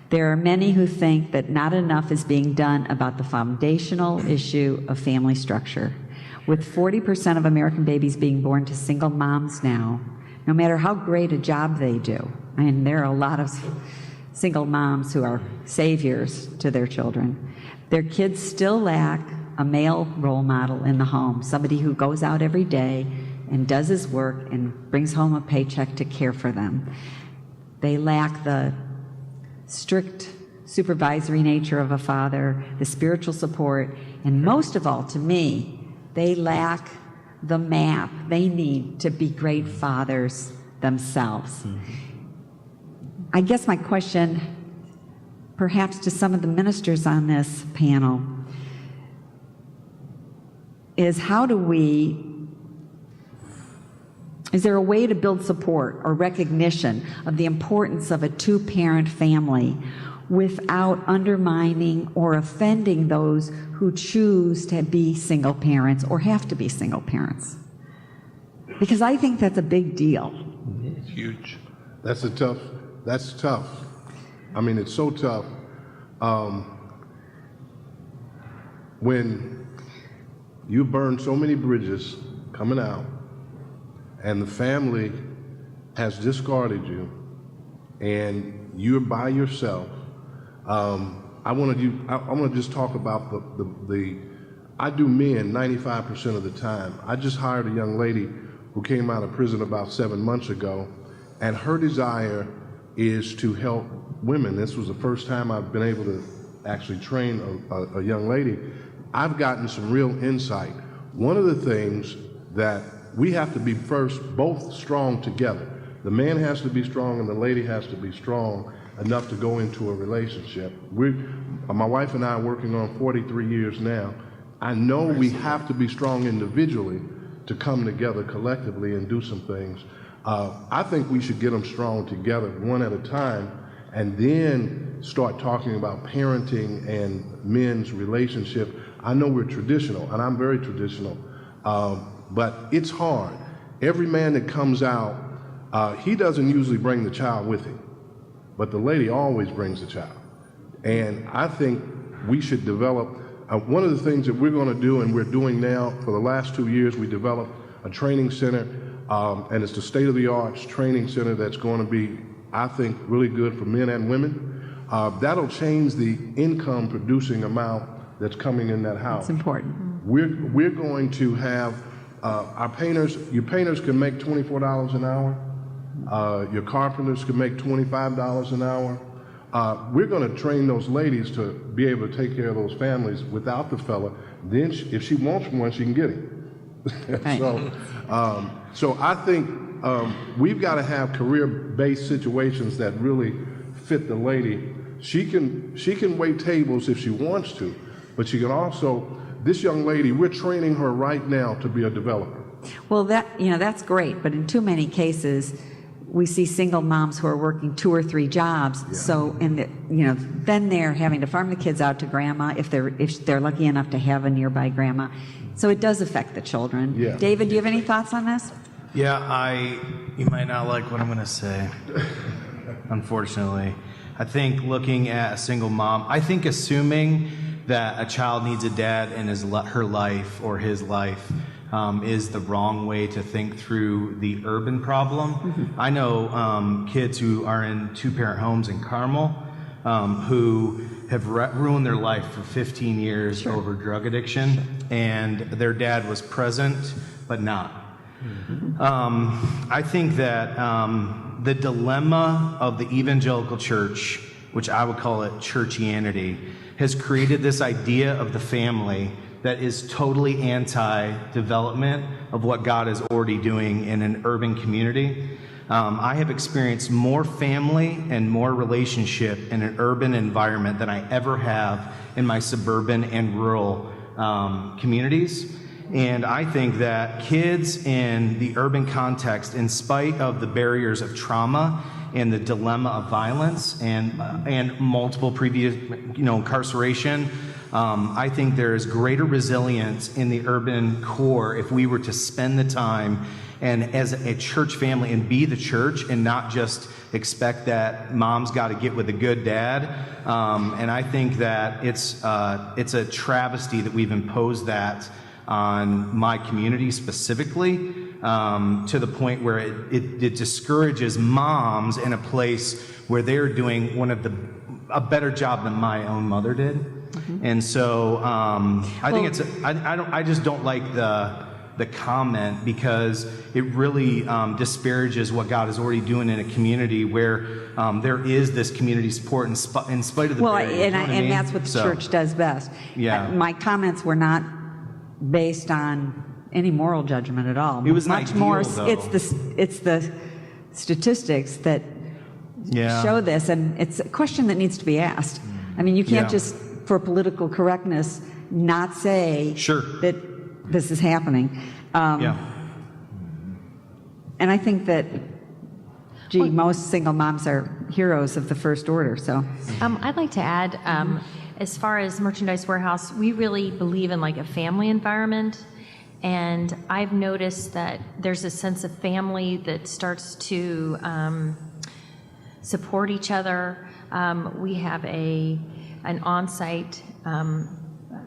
There are many who think that not enough is being done about the foundational issue of family structure. With 40% of American babies being born to single moms now, no matter how great a job they do, and there are a lot of single moms who are saviors to their children, their kids still lack a male role model in the home, somebody who goes out every day and does his work and brings home a paycheck to care for them. They lack the strict supervisory nature of a father, the spiritual support, and most of all, to me, they lack the map they need to be great fathers themselves. I guess my question, perhaps to some of the ministers on this panel, is is there a way to build support or recognition of the importance of a 2-parent family without undermining or offending those who choose to be single parents or have to be single parents? Because I think that's a big deal. It's huge. That's tough. I mean, it's so tough. When you burn so many bridges coming out, and the family has discarded you, and you're by yourself. I want to just talk about I do men 95% of the time. I just hired a young lady who came out of prison about 7 months ago, and her desire is to help women. This was the first time I've been able to actually train a young lady. I've gotten some real insight. One of the things that we have to be both strong together. The man has to be strong and the lady has to be strong enough to go into a relationship. My wife and I are working on 43 years now. I know we have to be strong individually to come together collectively and do some things. I think we should get them strong together, one at a time, and then start talking about parenting and men's relationship. I know we're traditional, and I'm very traditional, but it's hard. Every man that comes out, he doesn't usually bring the child with him, but the lady always brings the child. And I think we should develop, one of the things that we're going to do, and we're doing now, for the last 2 years, we developed a training center, and it's the state-of-the-art training center that's going to be, I think, really good for men and women. that'll change the income producing amount that's coming in that house. It's important. We're going to have our painters, your painters can make $24 an hour. Your carpenters can make $25 an hour. We're going to train those ladies to be able to take care of those families without the fella. Then if she wants one, she can get him. Right. So I think we've got to have career-based situations that really fit the lady. She can wait tables if she wants to, but she can also, this young lady, we're training her right now to be a developer. Well, that's great, but in too many cases, we see single moms who are working 2 or 3 jobs. Yeah. So, then they're having to farm the kids out to grandma if they're lucky enough to have a nearby grandma. So it does affect the children. Yeah. David, do you have any thoughts on this? Yeah, you might not like what I'm going to say, unfortunately. I think looking at a single mom, I think assuming that a child needs a dad in her life or his life is the wrong way to think through the urban problem. Mm-hmm. I know kids who are in 2-parent homes in Carmel who have ruined their life for 15 years over drug addiction, and their dad was present but not. Mm-hmm. I think that the dilemma of the evangelical church, which I would call it churchianity, has created this idea of the family that is totally anti-development of what God is already doing in an urban community. I have experienced more family and more relationship in an urban environment than I ever have in my suburban and rural communities. And I think that kids in the urban context, in spite of the barriers of trauma and the dilemma of violence and multiple previous, incarceration, I think there is greater resilience in the urban core if we were to spend the time and as a church family and be the church and not just expect that mom's got to get with a good dad. And I think that it's a travesty that we've imposed that on my community specifically, to the point where it discourages moms in a place where they're doing a better job than my own mother did. Mm-hmm. And so I just don't like the comment, because it really disparages what God is already doing in a community where there is this community support in spite of the barriers. And that's what the church does best. Yeah. My comments were not based on any moral judgment at all. It was much more. It's the statistics that show this, and it's a question that needs to be asked. I mean, you can't just, for political correctness, not say that this is happening. And I think that, most single moms are heroes of the first order. So, I'd like to add, as far as Merchandise Warehouse, we really believe in like a family environment. And I've noticed that there's a sense of family that starts to support each other. We have an on-site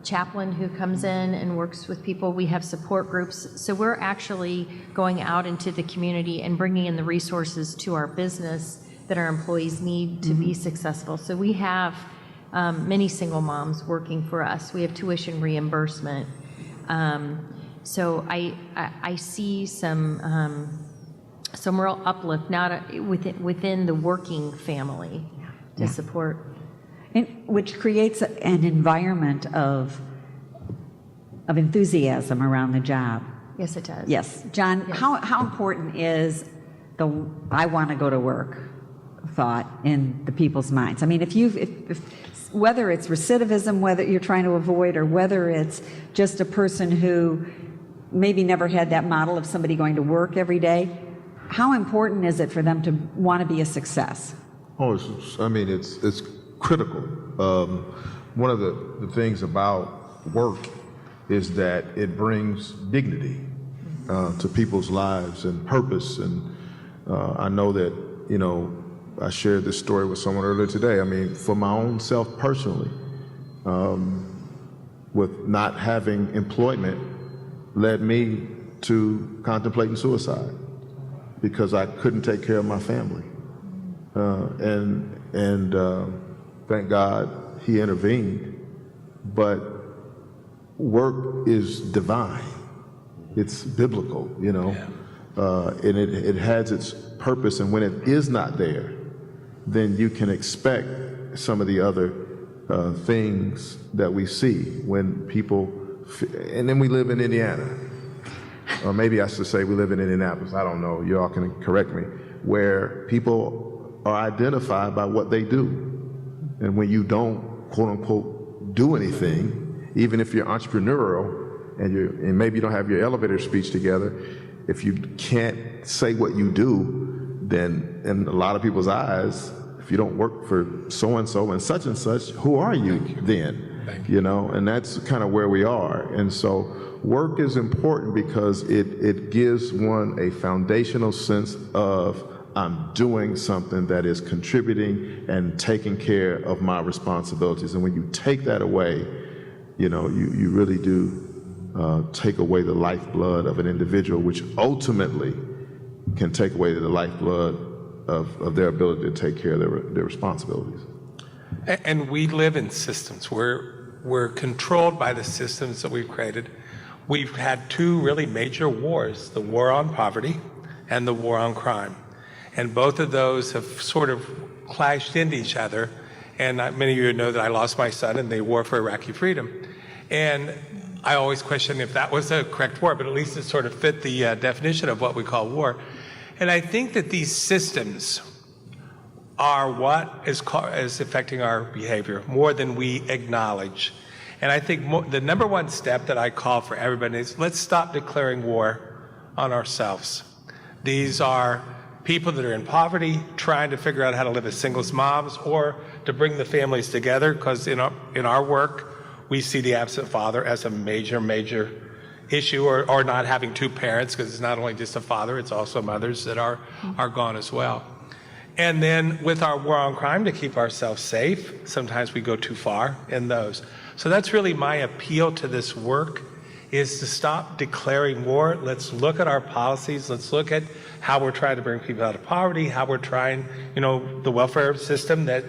chaplain who comes in and works with people. We have support groups. So we're actually going out into the community and bringing in the resources to our business that our employees need to be successful. So we have many single moms working for us. We have tuition reimbursement. So I see some real uplift, within the working family to support. Which creates an environment of enthusiasm around the job. Yes, it does. Yes. John, yes. How important is the "I want to go to work" thought in the people's minds? I mean, if whether it's recidivism, whether you're trying to avoid, or whether it's just a person who maybe never had that model of somebody going to work every day, how important is it for them to want to be a success? Oh, it's critical. One of the things about work is that it brings dignity to people's lives and purpose. And I know that, I shared this story with someone earlier today. I mean, for my own self personally, with not having employment led me to contemplating suicide because I couldn't take care of my family. Thank God he intervened. But work is divine. It's biblical, you know, and it has its purpose. And when it is not there, then you can expect some of the other things that we see when people, and then we live in Indiana, or maybe I should say we live in Indianapolis, I don't know, you all can correct me, where people are identified by what they do. And when you don't, quote unquote, do anything, even if you're entrepreneurial and maybe you don't have your elevator speech together, if you can't say what you do, then in a lot of people's eyes, if you don't work for so-and-so and such, who are you then? You know, and that's kind of where we are. And so work is important because it gives one a foundational sense of I'm doing something that is contributing and taking care of my responsibilities. And when you take that away, you know, you really do take away the lifeblood of an individual, which ultimately can take away the lifeblood of their ability to take care of their responsibilities. And we live in systems. We're controlled by the systems that we've created. We've had two really major wars, the war on poverty and the war on crime. And both of those have sort of clashed into each other. And many of you know that I lost my son in the war for Iraqi freedom. And I always question if that was the correct war, but at least it sort of fit the definition of what we call war. And I think that these systems are what is affecting our behavior more than we acknowledge. And I think the number one step that I call for everybody is let's stop declaring war on ourselves. These are people that are in poverty, trying to figure out how to live as singles moms or to bring the families together, because in our work, we see the absent father as a major issue, or not having two parents, because it's not only just a father, it's also mothers that are gone as well. And then with our war on crime, to keep ourselves safe, sometimes we go too far in those. So that's really my appeal to this work, is to stop declaring war. Let's look at our policies. Let's look at how we're trying to bring people out of poverty, how we're trying, you know, the welfare system that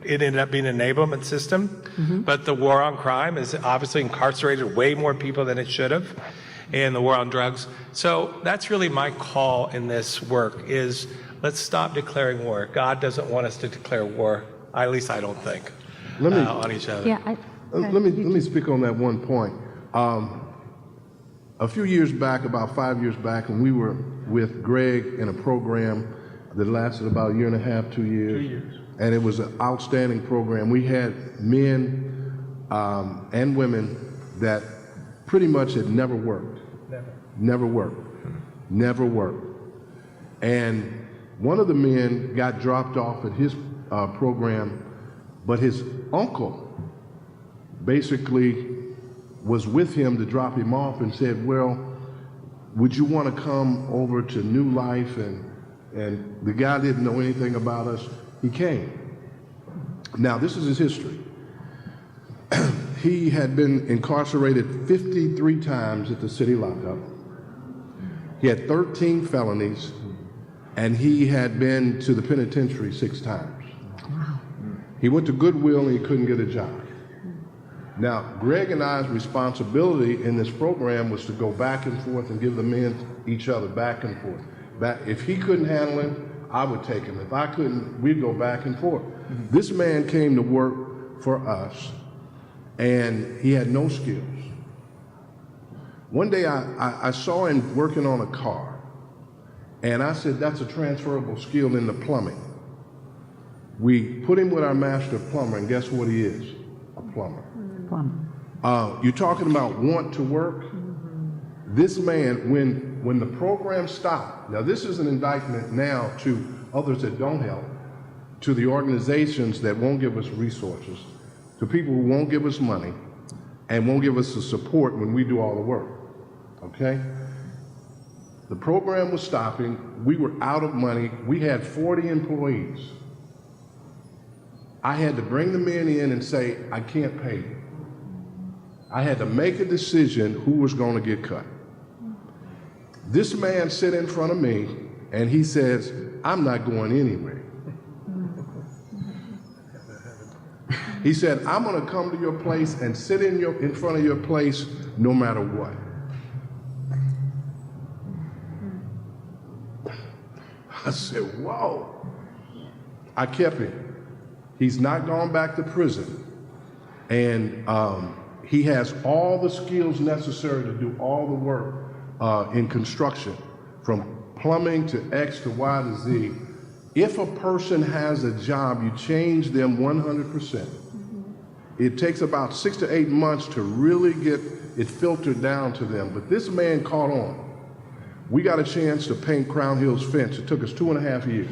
it ended up being an enablement system. But the war on crime is obviously incarcerated way more people than it should have, and the war on drugs. So that's really my call in this work, is let's stop declaring war. God doesn't want us to declare war, at least I don't think, on each other. Yeah, Let me speak on that one point. A few years back, about 5 years back, when we were with Greg in a program that lasted about a year and a half, 2 years. 2 years. And it was an outstanding program. We had men and women that pretty much had never worked. Never worked. And one of the men got dropped off at his program, but his uncle basically was with him to drop him off and said, well, would you want to come over to New Life? And the guy didn't know anything about us. He came. Now, this is his history. He had been incarcerated 53 times at the city lockup. He had 13 felonies, and he had been to the penitentiary 6 times. Wow. He went to Goodwill and he couldn't get a job. Now, Greg and I's responsibility in this program was to go back and forth and give the men each other back and forth. If he couldn't handle him, I would take him. If I couldn't, we'd go back and forth. This man came to work for us, and he had no skills. One day I saw him working on a car, and I said, that's a transferable skill in the plumbing. We put him with our master plumber, and guess what he is? A plumber. You're talking about want to work? This man, when the program stopped, now this is an indictment now to others that don't help, to the organizations that won't give us resources, to people who won't give us money and won't give us the support when we do all the work, okay? The program was stopping, we were out of money, we had 40 employees. I had to bring the men in and say, I can't pay you. I had to make a decision who was going to get cut. This man sit in front of me and he says, I'm not going anywhere. He said, I'm going to come to your place and sit in front of your place no matter what. I said, whoa. I kept him. He's not gone back to prison. And he has all the skills necessary to do all the work in construction, from plumbing to X to Y to Z. If a person has a job, you change them 100%. It takes about 6 to 8 months to really get it filtered down to them. But this man caught on. We got a chance to paint Crown Hill's fence. It took us 2.5 years.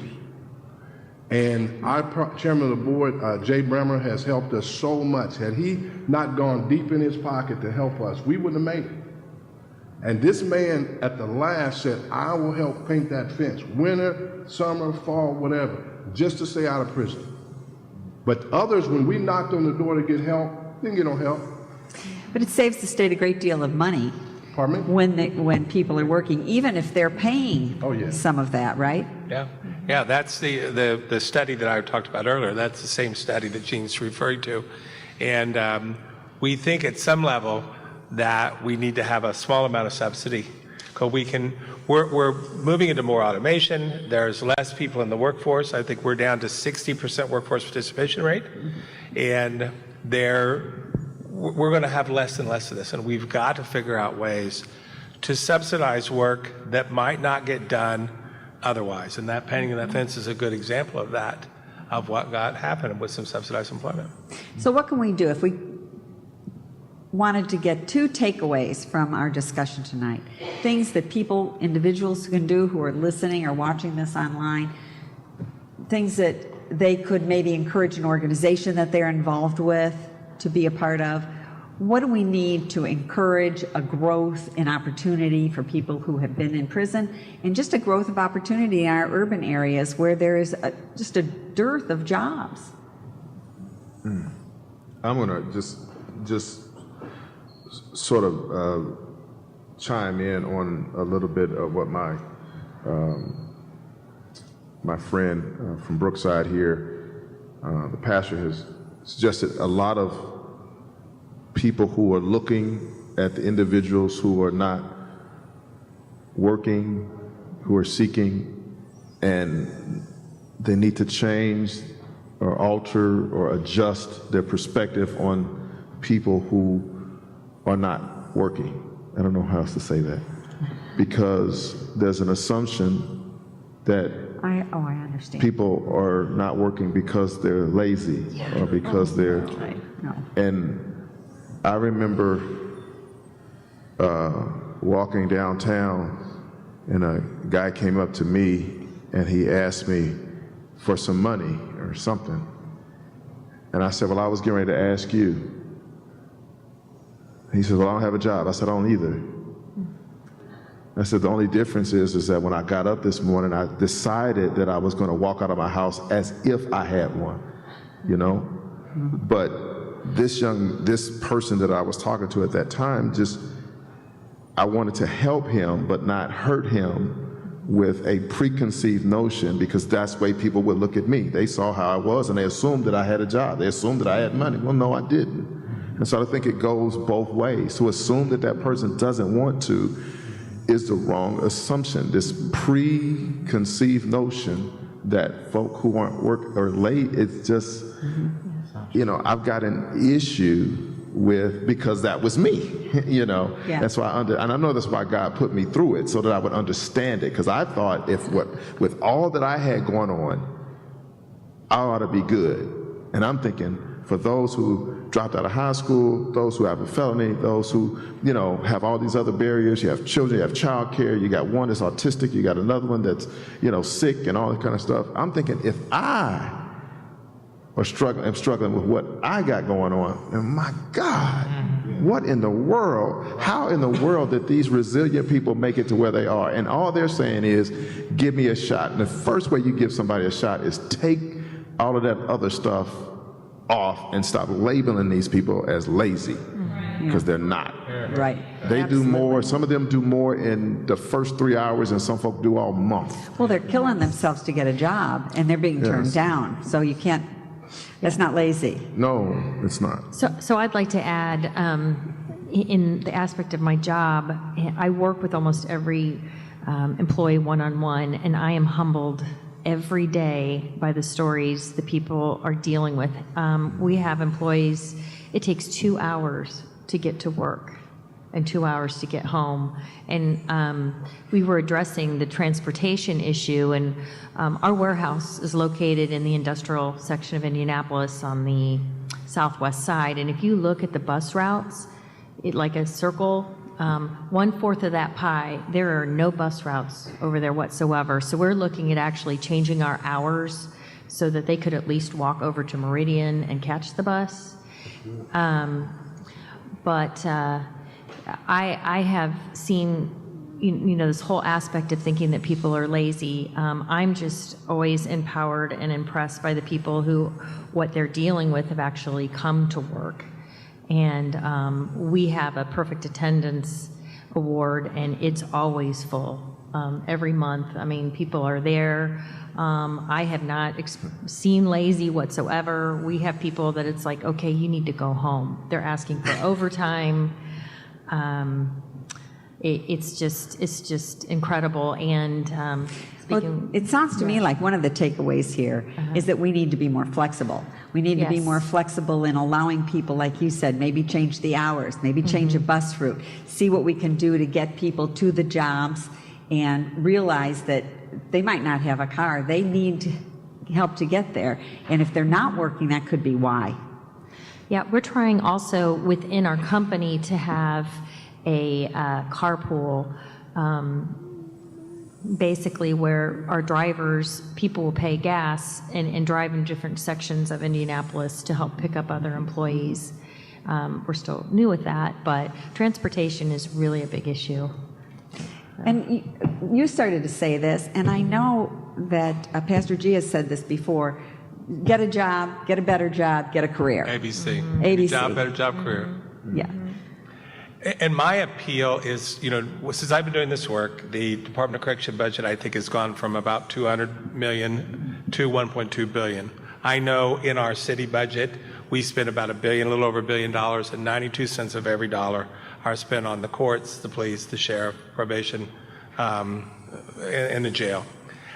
And our chairman of the board, Jay Bremer, has helped us so much. Had he not gone deep in his pocket to help us, we wouldn't have made it. And this man at the last said, I will help paint that fence, winter, summer, fall, whatever, just to stay out of prison. But others, when we knocked on the door to get help, didn't get no help. But it saves the state a great deal of money. Pardon me? When people are working, even if they're paying some of that, right? Yeah, yeah. That's the study that I talked about earlier. That's the same study that Gene's referring to, and we think at some level that we need to have a small amount of subsidy, because we're moving into more automation. There's less people in the workforce. I think we're down to 60% workforce participation rate, and we're going to have less and less of this, and we've got to figure out ways to subsidize work that might not get done otherwise. And that painting of that fence is a good example of that, of what happened with some subsidized employment. So what can we do if we wanted to get 2 takeaways from our discussion tonight? Things that individuals can do who are listening or watching this online, things that they could maybe encourage an organization that they're involved with to be a part of. What do we need to encourage a growth in opportunity for people who have been in prison, and just a growth of opportunity in our urban areas where there is just a dearth of jobs? I'm going to just sort of chime in on a little bit of what my friend from Brookside here, the pastor, has suggested. A lot of people who are looking at the individuals who are not working, who are seeking, and they need to change or alter or adjust their perspective on people who are not working. I don't know how else to say that, because there's an assumption that I understand. people are not working because they're lazy or because they're, right. No. And I remember walking downtown, and a guy came up to me and he asked me for some money or something. And I said, well, I was getting ready to ask you. He said, well, I don't have a job. I said, I don't either. I said, the only difference is that when I got up this morning, I decided that I was going to walk out of my house as if I had one, you know? But this person that I was talking to at that time, I wanted to help him, but not hurt him with a preconceived notion, because that's the way people would look at me. They saw how I was, and they assumed that I had a job. They assumed that I had money. Well, no, I didn't. And so I think it goes both ways. To assume that that person doesn't want to is the wrong assumption. This preconceived notion that folk who aren't work or late, it's just, you know, I've got an issue with, because that was me, you know. Yeah. That's why and I know that's why God put me through it, so that I would understand it, because I thought with all that I had going on, I ought to be good. And I'm thinking, for those who dropped out of high school, those who have a felony, those who, you know, have all these other barriers, you have children, you have child care, you got one that's autistic, you got another one that's, you know, sick and all that kind of stuff. I'm thinking, if I am struggling with what I got going on, and my God, what in the world, how in the world did these resilient people make it to where they are? And all they're saying is, give me a shot. And the first way you give somebody a shot is take all of that other stuff off and stop labeling these people as lazy, because they're not. Right. They do more, some of them do more in the first 3 hours, and some folk do all month. Well, they're killing themselves to get a job, and they're being turned down. So you can't That's not lazy. No, it's not. So I'd like to add, in the aspect of my job, I work with almost every employee one-on-one, and I am humbled every day by the stories the people are dealing with. We have employees, it takes 2 hours to get to work and 2 hours to get home. And we were addressing the transportation issue, and our warehouse is located in the industrial section of Indianapolis on the southwest side. And if you look at the bus routes, like a circle, 1/4 of that pie, there are no bus routes over there whatsoever. So we're looking at actually changing our hours so that they could at least walk over to Meridian and catch the bus. But I have seen, this whole aspect of thinking that people are lazy. I'm just always empowered and impressed by the people who, what they're dealing with, have actually come to work. And we have a perfect attendance award, and it's always full every month. I mean, people are there. I have not seen lazy whatsoever. We have people that it's like, okay, you need to go home. They're asking for overtime. It's just incredible. And Well, it sounds to me like one of the takeaways here is that we need to be more flexible. We need to be more flexible in allowing people, like you said, maybe change the hours, maybe change a bus route, see what we can do to get people to the jobs, and realize that they might not have a car. They need help to get there. And if they're not working, that could be why. Yeah, we're trying also within our company to have a carpool, basically where our drivers, people will pay gas and drive in different sections of Indianapolis to help pick up other employees. We're still new with that, but transportation is really a big issue. And you started to say this, and I know that Pastor G has said this before: get a job, get a better job, get a career. ABC. ABC. Job, better job, career. Yeah. And my appeal is, since I've been doing this work, the Department of Correction budget, I think, has gone from about $200 million to $1.2 billion. I know in our city budget, we spend about $1 billion, a little over $1 billion, and 92 cents of every dollar are spent on the courts, the police, the sheriff, probation, and the jail.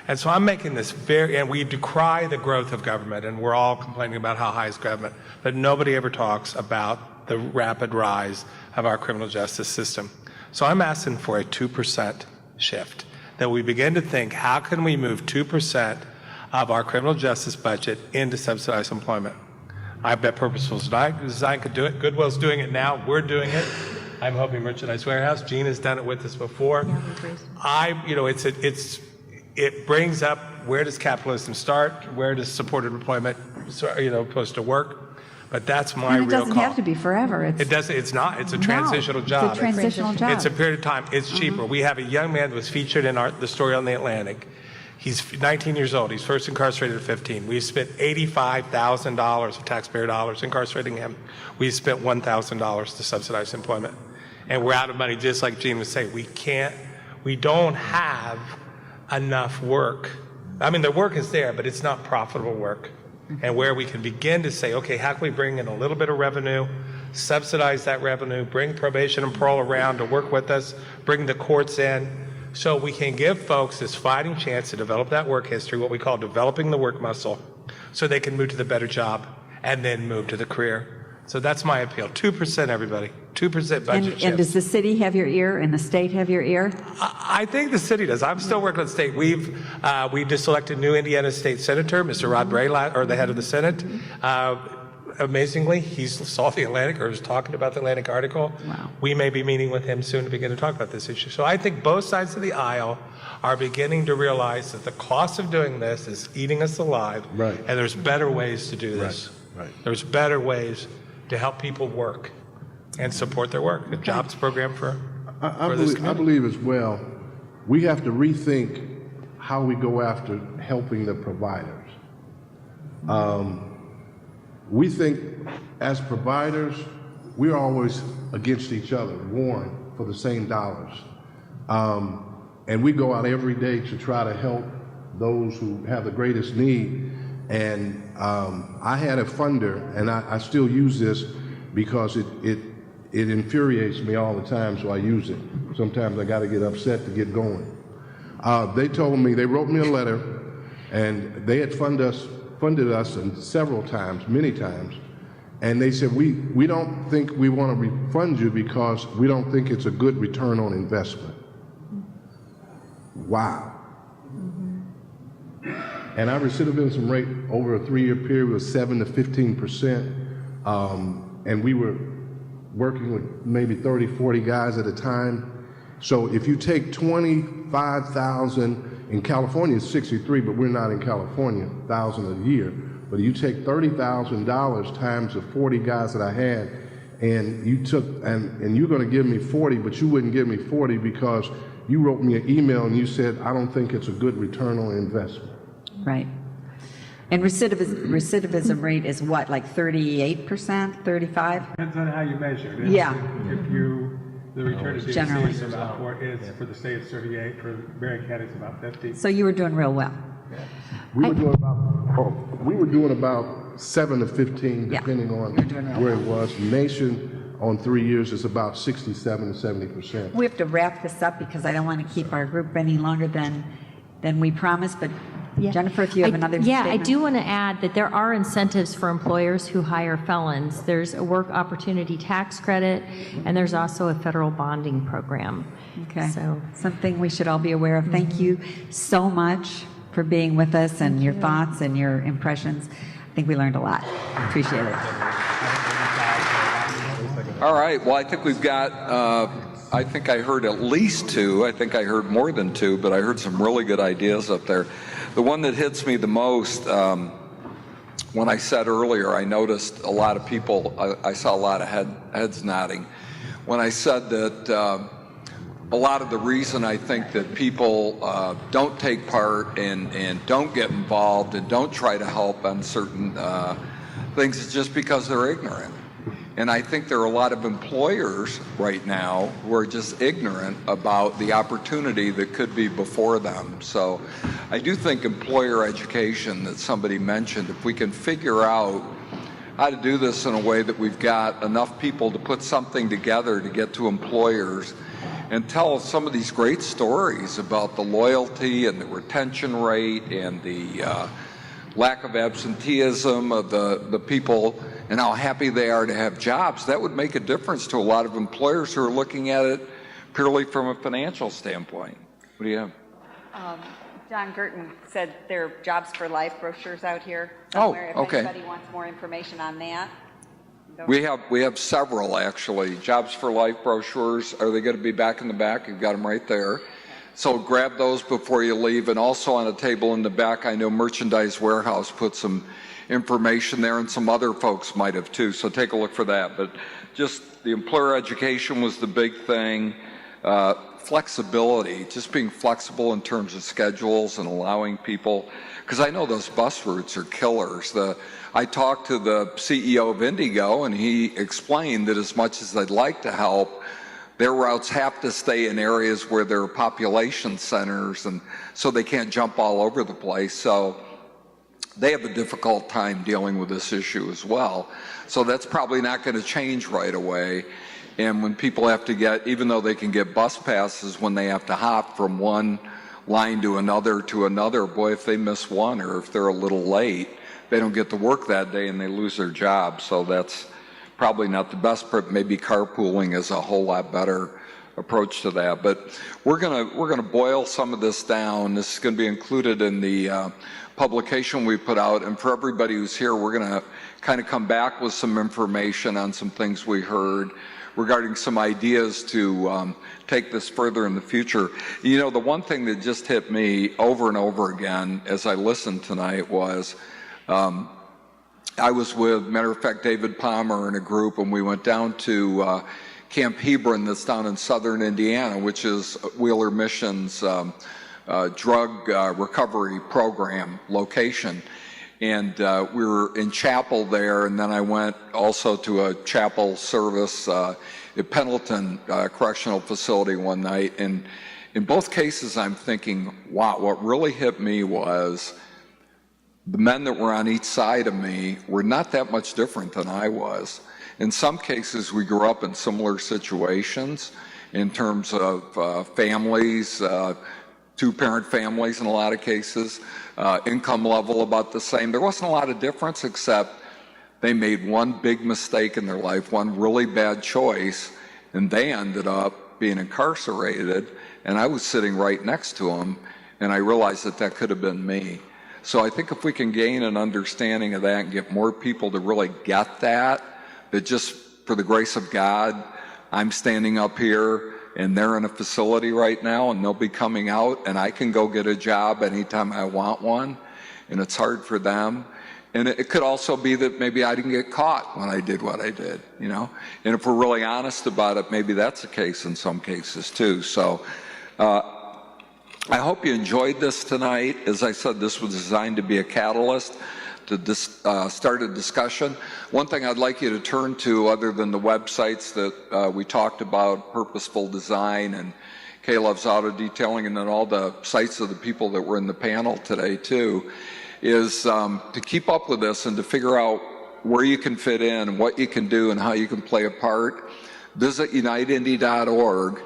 And so I'm making this and we decry the growth of government, and we're all complaining about how high is government, but nobody ever talks about the rapid rise of our criminal justice system. So I'm asking for a 2% shift, that we begin to think, how can we move 2% of our criminal justice budget into subsidized employment? I bet Purposeful Design could do it. Goodwill's doing it now. We're doing it. I'm hoping Merchandise Warehouse. Gene has done it with us before. It brings up, where does capitalism start? Where does supported employment, supposed to work? But that's my real call. And it doesn't have to be forever. It's not. It's a transitional job. It's a transitional job. It's a period of time. It's cheaper. We have a young man that was featured in the story on The Atlantic. He's 19 years old. He's first incarcerated at 15. We've spent $85,000 of taxpayer dollars incarcerating him. We've spent $1,000 to subsidize employment. And we're out of money, just like Gene was saying. We don't have enough work. I mean, the work is there, but it's not profitable work. And where we can begin to say, okay, how can we bring in a little bit of revenue, subsidize that revenue, bring probation and parole around to work with us, bring the courts in, so we can give folks this fighting chance to develop that work history, what we call developing the work muscle, so they can move to the better job and then move to the career. So that's my appeal. 2%, everybody. 2% budget shift. And does the city have your ear and the state have your ear? I think the city does. I'm still working with the state. We just elected new Indiana State Senator, Mr. Rod Bray, or the head of the Senate. Amazingly, he saw the Atlantic, or was talking about the Atlantic article. Wow. We may be meeting with him soon to begin to talk about this issue. So I think both sides of the aisle are beginning to realize that the cost of doing this is eating us alive. Right. And there's better ways to do this. Right. There's better ways to help people work and support their work. The jobs program for this community. I believe as well, we have to rethink how we go after helping the providers. We think as providers, we're always against each other, warring for the same dollars. And we go out every day to try to help those who have the greatest need. And I had a funder, and I still use this because it infuriates me all the time, so I use it. Sometimes I got to get upset to get going. They told me, they wrote me a letter, and they had funded us several times, many times, and they said, we don't think we want to refund you because we don't think it's a good return on investment. Wow. And our recidivism rate over a 3-year period was 7 to 15%, and we were working with maybe 30, 40 guys at a time. So if you take 25,000, in California it's 63, but we're not in California, 1,000 a year. But you take $30,000 times the 40 guys that I had, and you took, and you're going to give me 40, but you wouldn't give me 40 because you wrote me an email and you said, I don't think it's a good return on investment. Right. And recidivism rate is what, like 38%, 35? Depends on how you measure it. Yeah. The return to Generally. DDC is about for the state it's 38, for Marion County it's about 50. So you were doing real well. We were doing about 7 to 15, depending on where it was. Nation on 3 years is about 67 to 70%. We have to wrap this up because I don't want to keep our group any longer than we promised, but Jennifer, if you have another Yeah, statement. I do want to add that there are incentives for employers who hire felons. There's a work opportunity tax credit, and there's also a federal bonding program. Okay, So something we should all be aware of. Thank you so much for being with us and your thoughts and your impressions. I think we learned a lot. Appreciate it. All right, well, I think we've got, I think I heard at least 2. I think I heard more than 2, but I heard some really good ideas up there. The one that hits me the most, when I said earlier, I noticed a lot of people, I saw a lot of heads nodding. When I said that a lot of the reason I think that people don't take part and don't get involved and don't try to help on certain things is just because they're ignorant. And I think there are a lot of employers right now who are just ignorant about the opportunity that could be before them. So I do think employer education that somebody mentioned, if we can figure out how to do this in a way that we've got enough people to put something together to get to employers and tell some of these great stories about the loyalty and the retention rate and the lack of absenteeism of the people and how happy they are to have jobs, that would make a difference to a lot of employers who are looking at it purely from a financial standpoint. What do you have? John Gurton said there are Jobs for Life brochures out here Oh, somewhere. okay. If anybody wants more information on that. We have several, actually. Jobs for Life brochures. Are they going to be back in the back? You've got them right there. So grab those before you leave. And also on a table in the back, I know Merchandise Warehouse put some information there, and some other folks might have too. So take a look for that. But just the employer education was the big thing. Flexibility, just being flexible in terms of schedules and allowing people, because I know those bus routes are killers. I talked to the CEO of Indigo, and he explained that as much as they'd like to help, their routes have to stay in areas where there are population centers, and so they can't jump all over the place. So they have a difficult time dealing with this issue as well. So that's probably not going to change right away. And when people have to get, even though they can get bus passes, when they have to hop from one line to another, boy, if they miss one or if they're a little late, they don't get to work that day and they lose their job. So that's probably not the best, but maybe carpooling is a whole lot better approach to that. But we're gonna boil some of this down. This is going to be included in the publication we put out. And for everybody who's here, we're going to kind of come back with some information on some things we heard regarding some ideas to take this further in the future. You know, the one thing that just hit me over and over again as I listened tonight was, I was with, matter of fact, David Palmer and a group, and we went down to Camp Hebron that's down in southern Indiana, which is Wheeler Mission's drug recovery program location. And we were in chapel there, and then I went also to a chapel service at Pendleton Correctional Facility one night. And in both cases, I'm thinking, wow, what really hit me was the men that were on each side of me were not that much different than I was. In some cases, we grew up in similar situations in terms of families, two-parent families in a lot of cases, income level about the same. There wasn't a lot of difference except they made one big mistake in their life, one really bad choice, and they ended up being incarcerated, and I was sitting right next to them, and I realized that that could have been me. So I think if we can gain an understanding of that and get more people to really get that just for the grace of God, I'm standing up here and they're in a facility right now and they'll be coming out and I can go get a job anytime I want one, and it's hard for them. And it could also be that maybe I didn't get caught when I did what I did, you know? And if we're really honest about it, maybe that's the case in some cases too. So I hope you enjoyed this tonight. As I said, this was designed to be a catalyst to start a discussion. One thing I'd like you to turn to, other than the websites that we talked about, Purposeful Design and K-Love's Auto Detailing, and then all the sites of the people that were in the panel today too, is to keep up with this and to figure out where you can fit in and what you can do and how you can play a part. Visit unitedindy.org,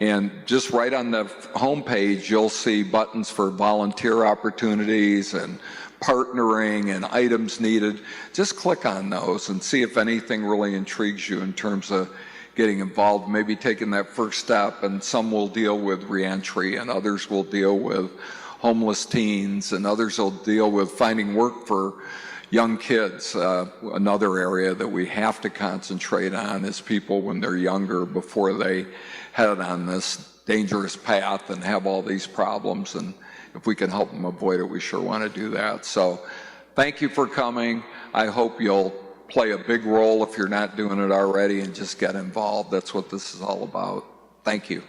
and just right on the homepage you'll see buttons for volunteer opportunities and partnering and items needed. Just click on those and see if anything really intrigues you in terms of getting involved, maybe taking that first step. And some will deal with reentry, and others will deal with homeless teens, and others will deal with finding work for young kids. Another area that we have to concentrate on is people when they're younger, before they head on this dangerous path and have all these problems. And if we can help them avoid it, we sure want to do that. So thank you for coming. I hope you'll play a big role if you're not doing it already, and just get involved. That's what this is all about. Thank you.